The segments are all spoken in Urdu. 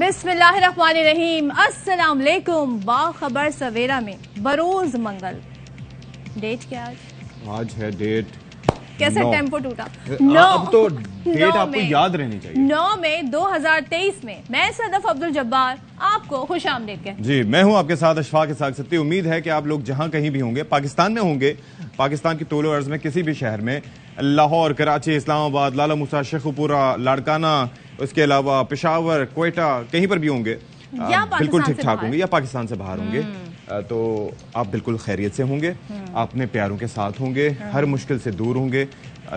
بسم اللہ الرحمن الرحیم، السلام علیکم۔ باخبر سویرا میں بروز منگل، ڈیٹ کیا آج ہے؟ ڈیٹ کیسے ٹیمپو ٹوٹا؟ اب تو ڈیٹ آپ کو یاد رہنی چاہیے۔ 9 مئی 2023 میں صدف عبد الجبار آپ کو خوش آمدید کہتے ہیں۔ جی میں ہوں آپ کے ساتھ اشفاق اسحاق ستی۔ امید ہے کہ آپ لوگ جہاں کہیں بھی ہوں گے، پاکستان میں ہوں گے، پاکستان کی طول و عرض میں کسی بھی شہر میں، لاہور، کراچی، اسلام آباد، لالا موسیٰ، شیخو پورہ، لاڑکانہ، اس کے علاوہ پشاور، کوئٹہ، کہیں پر بھی ہوں گے، بالکل ٹھیک ٹھاک ہوں گے یا پاکستان سے باہر ہوں گے، تو آپ بالکل خیریت سے ہوں گے، اپنے پیاروں کے ساتھ ہوں گے، ہر مشکل سے دور ہوں گے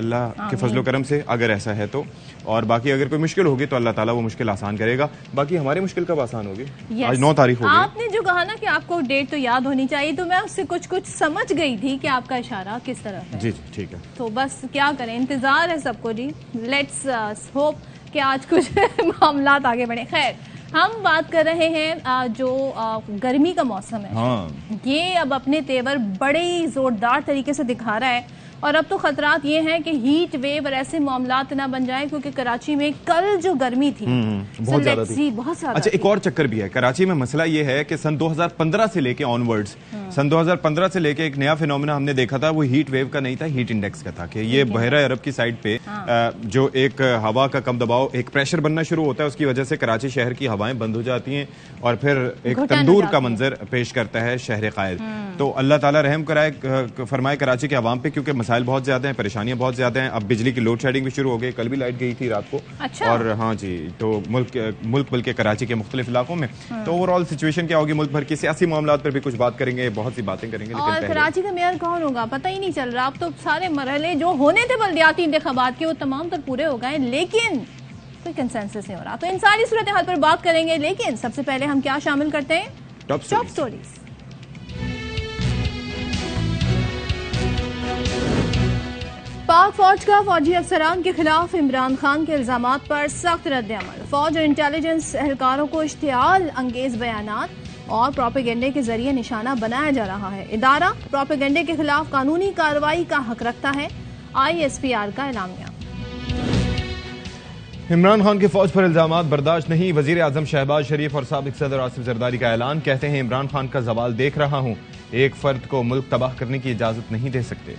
اللہ کے فضل و کرم سے، اگر ایسا ہے تو۔ اور باقی اگر کوئی مشکل ہوگی تو اللہ تعالیٰ وہ مشکل آسان کرے گا۔ باقی ہماری مشکل کب آسان ہوگی؟ آج 9 تاریخ ہوگی۔ آپ نے جو کہا نا کہ آپ کو ڈیٹ تو یاد ہونی چاہیے، تو میں اس سے کچھ سمجھ گئی تھی کہ آپ کا اشارہ کس طرف ہے۔ جی ٹھیک ہے، تو بس کیا کریں، انتظار ہے سب کو۔ جی لیٹس ہوپ کہ آج کچھ معاملات آگے بڑھیں۔ خیر، ہم بات کر رہے ہیں جو گرمی کا موسم ہے، یہ اب اپنے تیور بڑے زوردار طریقے سے دکھا رہا ہے، اور اب تو خطرات یہ ہیں کہ ہیٹ ویو اور ایسے معاملات نہ بن جائیں، کیونکہ کراچی میں کل جو گرمی تھی بہت زیادہ تھی، بہت زیادہ۔ اچھا ایک اور چکر بھی ہے کراچی میں۔ مسئلہ یہ ہے کہ سن 2015 سے لے کے آن ورڈز، سن 2015 سے لے کے ایک نیا فینومینا ہم نے دیکھا تھا، وہ ہیٹ ویو کا نہیں تھا، ہیٹ انڈیکس کا تھا، کہ یہ بحیرہ عرب کی سائڈ پہ جو ایک ہوا کا کم دباؤ، ایک پریشر بننا شروع ہوتا ہے، اس کی وجہ سے کراچی شہر کی ہوائیں بند ہو جاتی ہیں اور پھر ایک تندور کا منظر پیش کرتا ہے شہر قائد۔ تو اللہ تعالیٰ رحم کرائے، فرمائے کراچی کے عوام پہ، کیونکہ مسائل بہت زیادہ ہیں، پریشانیاں بہت زیادہ ہیں۔ اب بجلی کی لوڈ شیڈنگ بھی شروع ہو گئی، کل بھی لائٹ گئی تھی رات کو، اور ہاں جی، تو ملک بلکہ کراچی کے مختلف علاقوں میں۔ تو اوور آل سچویشن کیا ہوگی ملک بھر کی، سیاسی معاملات پر بھی کچھ بات کریں گے، بہت سی باتیں کریں گے۔ اور کراچی کا میئر کون ہوگا پتہ ہی نہیں چل رہا۔ اب تو سارے مرحلے جو ہونے تھے بلدیاتی انتخابات کے، وہ تمام تر پورے ہو گئے، لیکن کوئی کنسنسس نہیں ہو رہا۔ تو ان ساری صورتحال پر بات کریں گے، لیکن سب سے پہلے ہم کیا شامل کرتے ہیں؟ Top stories. پاک فوج کا فوجی افسران کے خلاف عمران خان کے الزامات پر سخت رد عمل۔ فوج اور انٹیلیجنس اہلکاروں کو اشتعال انگیز بیانات اور پروپیگنڈے کے ذریعے نشانہ بنایا جا رہا ہے۔ ادارہ پروپیگنڈے کے خلاف قانونی کارروائی کا حق رکھتا ہے، ISPR کا اعلامیہ۔ عمران خان کے فوج پر الزامات برداشت نہیں، وزیر اعظم شہباز شریف اور سابق صدر آصف زرداری کا اعلان۔ کہتے ہیں عمران خان کا زوال دیکھ رہا ہوں، ایک فرد کو ملک تباہ کرنے کی اجازت نہیں دے سکتے۔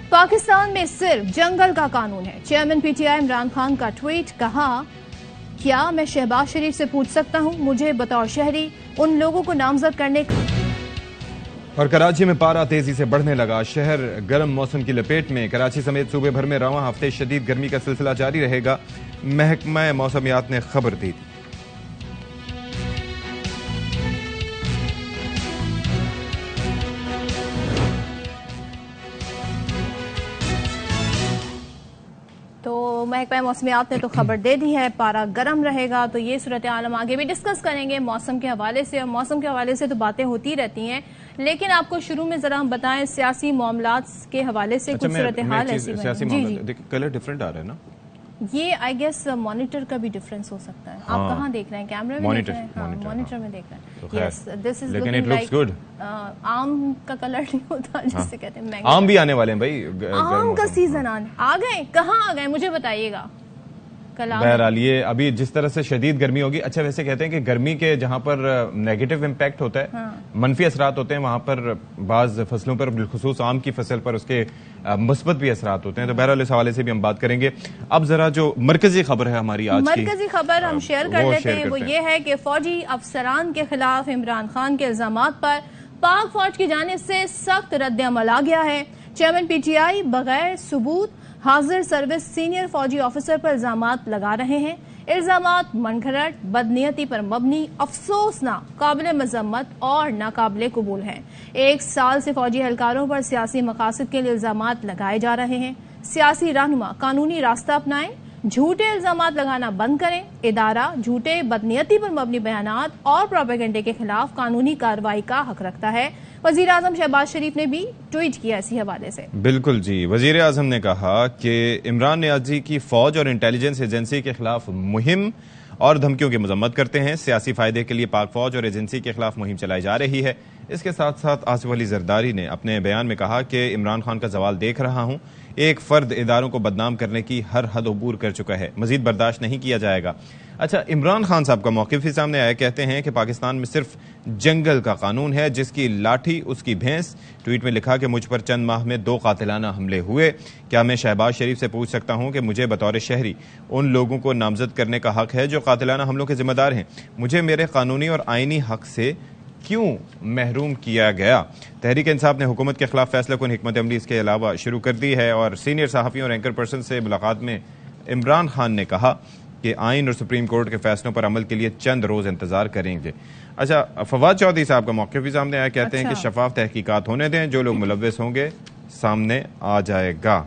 پاکستان میں صرف جنگل کا قانون ہے، چیئرمین PTI عمران خان کا ٹویٹ۔ کہا، کیا میں شہباز شریف سے پوچھ سکتا ہوں مجھے بطور شہری ان لوگوں کو نامزد کرنے کا؟ اور کراچی میں پارہ تیزی سے بڑھنے لگا، شہر گرم موسم کی لپیٹ میں۔ کراچی سمیت صوبے بھر میں رواں ہفتے شدید گرمی کا سلسلہ جاری رہے گا، محکمہ موسمیات نے خبر دی تھی۔ تو محکمہ موسمیات نے تو خبر دے دی ہے، پارہ گرم رہے گا۔ تو یہ صورتحال ہم آگے بھی ڈسکس کریں گے موسم کے حوالے سے، اور موسم کے حوالے سے تو باتیں ہوتی رہتی ہیں، لیکن آپ کو شروع میں ذرا ہم بتائیں سیاسی معاملات کے حوالے سے کچھ صورتحال ایسی بنی۔ کلر ڈیفرنٹ آ رہا ہے نا، یہ آئی گیس مانیٹر کا بھی ڈفرینس ہو سکتا ہے۔ آپ کہاں دیکھ رہے ہیں؟ کیمرے میں دیکھ رہے ہیں؟ مانیٹر میں دیکھ رہے ہیں۔ یس، دس از لوکنگ لائک آم کا کلر نہیں ہوتا جسے کہتے ہیں مینگو۔ آم بھی آنے والے ہیں بھائی، آم کا سیزن آ گئے، کہاں آ گئے مجھے بتائیے گا۔ بہرحال یہ ابھی جس طرح سے شدید گرمی ہوگی، اچھا ویسے کہتے ہیں کہ گرمی کے جہاں پر نیگیٹو امپیکٹ ہوتا ہے، منفی اثرات ہوتے ہیں، وہاں پر بعض فصلوں پر، بالخصوص آم کی فصل پر اس کے مثبت بھی اثرات ہوتے ہیں۔ تو بہرحال اس حوالے سے بھی ہم بات کریں گے۔ اب ذرا جو مرکزی خبر ہے ہماری آج کی، مرکزی خبر ہم شیئر کر لیتے ہیں، وہ یہ ہے کہ فوجی افسران کے خلاف عمران خان کے الزامات پر پاک فوج کی جانب سے سخت رد عمل آ گیا ہے۔ چیئرمین PTI بغیر ثبوت حاضر سروس سینئر فوجی آفیسر پر الزامات لگا رہے ہیں۔ الزامات من گھڑت، بدنیتی پر مبنی، افسوسناک، قابل مذمت اور ناقابل قبول ہیں۔ 1 سال سے فوجی اہلکاروں پر سیاسی مقاصد کے لیے الزامات لگائے جا رہے ہیں۔ سیاسی رہنما قانونی راستہ اپنائیں، جھوٹے الزامات لگانا بند کریں۔ ادارہ جھوٹے، بدنیتی پر مبنی بیانات اور پروپیگنڈے کے خلاف قانونی کارروائی کا حق رکھتا ہے۔ وزیر اعظم شہباز شریف نے بھی ٹویٹ کیا اسی حوالے سے۔ بالکل جی، وزیر اعظم نے کہا کہ عمران نیازی کی فوج اور انٹیلیجنس ایجنسی کے خلاف مہم اور دھمکیوں کی مذمت کرتے ہیں. سیاسی فائدے کے لیے پاک فوج اور ایجنسی کے خلاف مہم چلائی جا رہی ہے. اس کے ساتھ ساتھ آصف علی زرداری نے اپنے بیان میں کہا کہ عمران خان کا زوال دیکھ رہا ہوں. ایک فرد اداروں کو بدنام کرنے کی ہر حد عبور کر چکا ہے, مزید برداشت نہیں کیا جائے گا. اچھا, عمران خان صاحب کا موقف ہی سامنے آیا. کہتے ہیں کہ پاکستان میں صرف جنگل کا قانون ہے, جس کی لاٹھی اس کی بھینس. ٹویٹ میں لکھا کہ مجھ پر چند ماہ میں 2 قاتلانہ حملے ہوئے. کیا میں شہباز شریف سے پوچھ سکتا ہوں کہ مجھے بطور شہری ان لوگوں کو نامزد کرنے کا حق ہے جو قاتلانہ حملوں کے ذمہ دار ہیں؟ مجھے میرے قانونی اور آئینی حق سے کیوں محروم کیا گیا؟ تحریک انصاف نے حکومت کے خلاف فیصلہ کن حکمت عملی اس کے علاوہ شروع کر دی ہے. اور سینئر صحافیوں اور اینکر پرسن سے ملاقات میں عمران خان نے کہا کہ آئین اور سپریم کورٹ کے فیصلوں پر عمل کے لیے چند روز انتظار کریں گے. اچھا, فواد چودھری صاحب کا موقف بھی سامنے آیا. کہتے ہیں کہ شفاف تحقیقات ہونے دیں, جو لوگ ملوث ہوں گے سامنے آ جائے گا.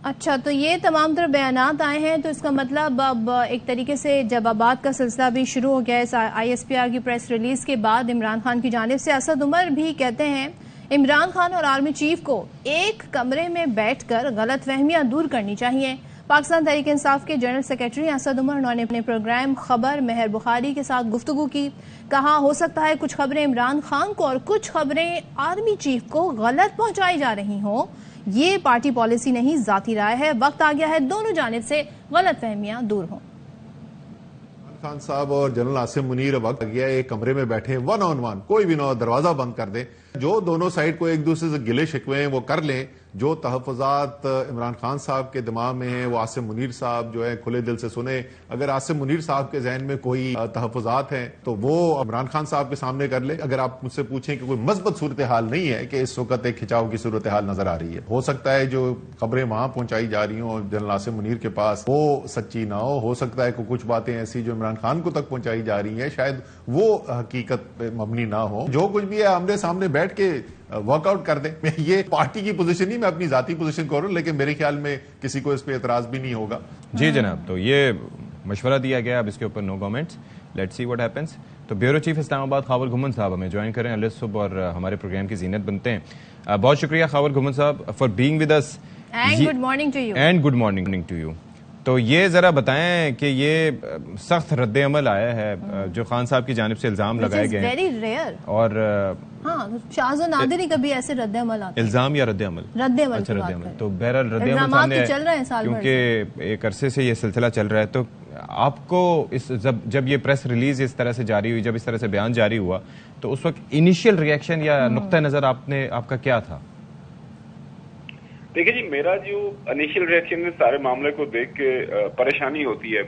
اچھا, تو یہ تمام تر بیانات آئے ہیں, تو اس کا مطلب اب ایک طریقے سے جوابات کا سلسلہ بھی شروع ہو گیا ہے. آئی ایس پی آر کی پریس ریلیز کے بعد عمران خان کی جانب سے اسد عمر بھی کہتے ہیں عمران خان اور آرمی چیف کو ایک کمرے میں بیٹھ کر غلط فہمیاں دور کرنی چاہیے. پاکستان تحریک انصاف کے جنرل سیکرٹری اسد عمر, انہوں نے اپنے پروگرام خبر مہر بخاری کے ساتھ گفتگو کی. کہا ہو سکتا ہے کچھ خبریں عمران خان کو اور کچھ خبریں آرمی چیف کو غلط پہنچائی جا رہی ہوں. یہ پارٹی پالیسی نہیں, ذاتی رائے ہے. وقت آ گیا ہے دونوں جانب سے غلط فہمیاں دور ہوں. خان صاحب اور جنرل عاصم منیر وقت گیا ایک کمرے میں بیٹھے 1 on 1, کوئی بھی نہ دروازہ بند کر دیں, جو دونوں سائیڈ کو ایک دوسرے سے گلے شکوے ہیں وہ کر لیں. جو تحفظات عمران خان صاحب کے دماغ میں ہیں وہ عاصم منیر صاحب جو ہے کھلے دل سے سنیں. اگر عاصم منیر صاحب کے ذہن میں کوئی تحفظات ہیں تو وہ عمران خان صاحب کے سامنے کر لیں. اگر آپ مجھ سے پوچھیں کہ کوئی مثبت صورتحال نہیں ہے کہ اس وقت ایک کھچاؤ کی صورتحال نظر آ رہی ہے, ہو سکتا ہے جو خبریں وہاں پہنچائی جا رہی ہوں جنرل عاصم منیر کے پاس وہ سچی نہ ہو سکتا ہے کہ کچھ باتیں ایسی جو عمران خان کو تک پہنچائی جا رہی ہیں شاید وہ حقیقت پہ مبنی نہ ہو. جو کچھ بھی ہے آمنے سامنے بیٹھ کے ورک آؤٹ کر دیں. یہ پارٹی کی پوزیشن نہیں, میں اپنی ذاتی پوزیشن کروں, لیکن میرے خیال میں کسی کو اس پہ اعتراض بھی نہیں ہوگا. جی جناب, تو یہ مشورہ دیا گیا, اب اس کے اوپر no comments, let's see what happens. تو bureau chief Islamabad Khawar Ghumman صاحب ہمیں جوائن کریں الگ صبح اور ہمارے پروگرام کی زینت بنتے ہیں. بہت شکریہ Khawar Ghumman sahab for being with us, and good morning to you. And good morning to you. تو یہ ذرا بتائیں کہ یہ سخت رد عمل آیا ہے جو خان صاحب کی جانب سے الزام لگائے گئے ہیں, ویری ریئر, اور ہاں شاذ و نادر ہی کبھی ایسے رد عمل آتے ہیں. الزام یا رد عمل؟ رد عمل. اچھا, رد عمل. تو بہرحال رد عمل سامنے چل رہے ہیں سال بھر, کیونکہ ایک عرصے سے یہ سلسلہ چل رہا ہے. تو آپ کو جب یہ پریس ریلیز اس طرح سے جاری ہوئی, جب اس طرح سے بیان جاری ہوا, تو اس وقت انیشیل ریئیکشن یا نقطہ نظر آپ کا کیا تھا؟ دیکھیں جی, میرا جو انیشیل ریئیکشن ہے سارے معاملے کو دیکھ کے پریشانی ہوتی ہے.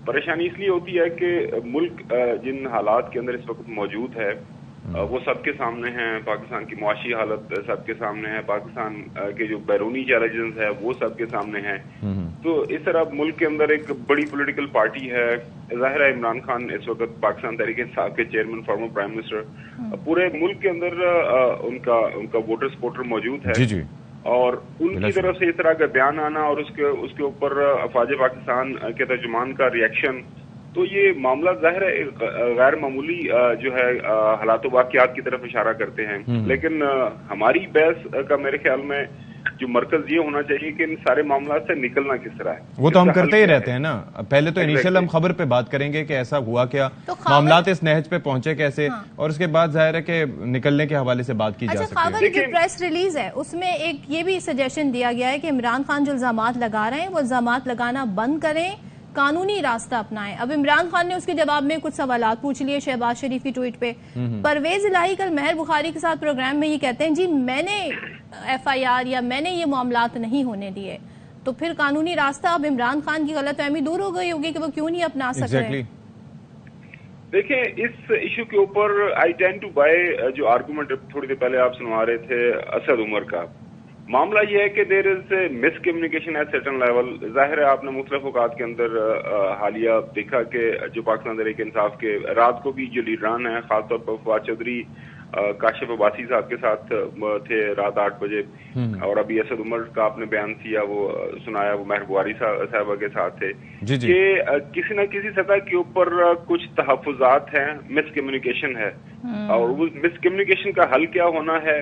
پریشانی اس لیے ہوتی ہے کہ ملک جن حالات کے اندر اس وقت موجود ہے وہ سب کے سامنے ہیں. پاکستان کی معاشی حالت سب کے سامنے ہے, پاکستان کے جو بیرونی چیلنجز ہے وہ سب کے سامنے ہیں. تو اس طرح ملک کے اندر ایک بڑی پولیٹیکل پارٹی ہے. ظاہر ہے عمران خان اس وقت پاکستان تحریک انصاف کے چیئرمین, فارمر پرائم منسٹر, پورے ملک کے اندر ان کا ووٹر سپورٹر موجود ہے. جی, اور ان کی طرف سے اس طرح کا بیان آنا اور اس کے اوپر افواج پاکستان کے ترجمان کا ریئیکشن, تو یہ معاملہ ظاہر ہے غیر معمولی جو ہے حالات و واقعات کی طرف اشارہ کرتے ہیں. لیکن ہماری بحث کا میرے خیال میں جو مرکز یہ ہونا چاہیے کہ ان سارے معاملات سے نکلنا کس طرح ہے. وہ تو ہم کرتے ہی رہتے ہیں نا. پہلے تو انیشیل ہم خبر پہ بات کریں گے کہ ایسا ہوا کیا, معاملات اس نہج پہ پہنچے کیسے, اور اس کے بعد ظاہر ہے کہ نکلنے کے حوالے سے بات کی جا سکتی ہے. خاور کی پریس ریلیز ہے, اس میں ایک یہ بھی سجیشن دیا گیا ہے کہ عمران خان جو الزامات لگا رہے ہیں وہ الزامات لگانا بند کریں, قانونی راستہ اپنائیں. اب عمران خان نے اس کے جواب میں کچھ سوالات پوچھ لیے شہباز شریف کی ٹویٹ پہ. پرویز الہی کل مہر بخاری کے ساتھ پروگرام میں یہ کہتے ہیں جی میں نے ایف آئی آر یا میں نے یہ معاملات نہیں ہونے دیے. تو پھر قانونی راستہ اب عمران خان کی غلط فہمی دور ہو گئی ہوگی کہ وہ کیوں نہیں اپنا سک رہے. دیکھیں اس ایشو کے اوپر آئی ٹینڈ ٹو بائی جو آرگومنٹ تھوڑی دیر پہلے آپ سنوا رہے تھے اسد عمر کا, معاملہ یہ ہے کہ دیر از اے مس کمیونیکیشن ایٹ سرٹن لیول. ظاہر ہے آپ نے مختلف اوقات کے اندر حالیہ دیکھا کہ جو پاکستان تحریک انصاف کے رات کو بھی جو لیڈران ہیں, خاص طور پر فواد چودھری کاشف عباسی صاحب کے ساتھ تھے رات 8 بجے, اور ابھی اسد عمر کا آپ نے بیان کیا وہ سنایا وہ مہر بخاری صاحبہ کے ساتھ تھے, کہ کسی نہ کسی سطح کے اوپر کچھ تحفظات ہیں, مس کمیونیکیشن ہے, اور وہ مس کمیونیکیشن کا حل کیا ہونا ہے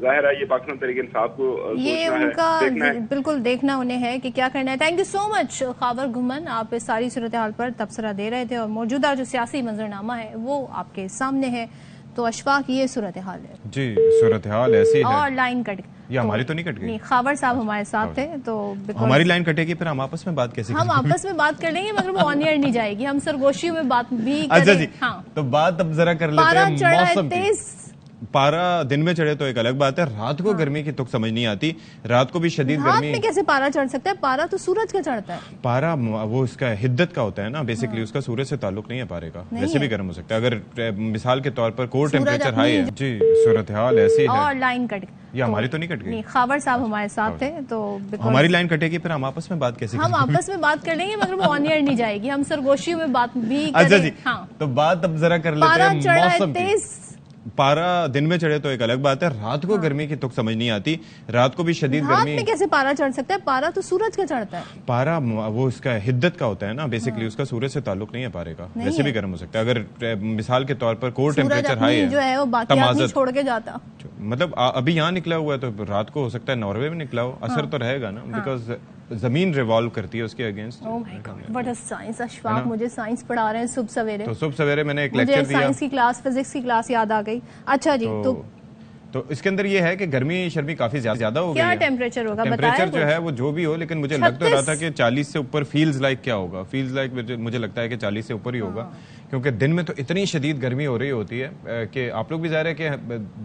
ظاہر ہے یہ پاکستان تحریک انصاف کو یہ ان کا بالکل دیکھنا انہیں ہے کہ کیا کرنا ہے. تھینک یو سو مچ خاور گھمن, آپ اس ساری صورتحال پر تبصرہ دے رہے تھے اور موجودہ جو سیاسی منظرنامہ ہے وہ آپ کے سامنے ہے. تو اشفاق یہ صورتحال ہے جی, صورتحال ایسی ہے. اور لائن کٹ یہ ہماری تو نہیں کٹ گئی, خاور صاحب ہمارے ساتھ تھے تو ہماری لائن کٹے گی, پھر ہم آپس میں بات کیسے ہم آپس میں بات کر لیں گے مگر وہ آن ایئر نہیں جائے گی, ہم سرگوشیوں میں بات بھی اچھا جی. ہاں تو بات اب ذرا کر لیتے ہیں موسم کی. پارا دن میں چڑھے تو ایک الگ بات ہے, رات کو گرمی کی تک سمجھ نہیں آتی. رات کو بھی شدید گرمی. رات میں کیسے پارا چڑھ سکتا ہے؟ پارا تو سورج کا چڑھتا ہے. پارا وہ اس کا حدت کا ہوتا ہے نا بیسیکلی, اس کا سورج سے تعلق نہیں ہے پارے کا. ویسے بھی گرم ہو سکتا ہے اگر مثال کے طور پر کور ٹیمپریچر ہائی ہے. جی, صورتحال ایسی ہے. اور لائن کٹ یہ ہماری تو نہیں کٹ گئی. خاور صاحب ہمارے ساتھ تھے تو ہماری لائن کٹے گی, پھر ہم آپس میں بات کیسے ہم آپس میں بات کر لیں گے مگر وہ آن ایئر نہیں جائے گی, ہم سرگوشیوں میں بات بھی اچھا جی. تو بات اب ذرا کر لیتے ہیں موسم کی. پارا دن میں چڑھے تو ایک الگ بات ہے, رات کو گرمی کی تک سمجھ نہیں آتی. رات کو بھی شدید گرمی. رات میں کیسے پارا چڑھ سکتا ہے؟ پارا تو سورج کا چڑھتا ہے. پارا وہ اس کا حدت کا ہوتا ہے نا بیسیکلی, اس کا سورج سے تعلق نہیں ہے پارے کا. ویسے بھی گرم ہو سکتا ہے اگر مثال کے طور پر کور ٹیمپریچر ہائی ہے جو ہے وہ باقیات نہیں چھوڑ کے جاتا. مطلب ابھی یہاں نکلا ہوا ہے تو رات کو ہو سکتا ہے ناروے میں نکلا ہو, اثر تو رہے گا نا, بیکاز زمین ریوالو کرتی ہے اس کے اگینسٹ. بٹ سائنس اشفاق, مجھے سائنس پڑھا رہے ہیں صبح سویرے, تو صبح سویرے میں نے ایک لیکچر دیا, سائنس کی کلاس, فزکس کی کلاس یاد آ گئی. اچھا جی, تو اس کے اندر یہ ہے کہ گرمی شرمی کافی زیادہ ہو گئی ہے. کیا ٹیمپریچر ہوگا؟ ٹیمپریچر جو ہے وہ جو بھی ہو, لیکن مجھے لگ تو رہا تھا کہ 40 سے اوپر فیلز لائک کیا ہوگا. فیلز لائک مجھے لگتا ہے کہ 40 سے اوپر ہی ہوگا, کیونکہ دن میں تو اتنی شدید گرمی ہو رہی ہوتی ہے کہ آپ لوگ بھی ظاہر ہے کہ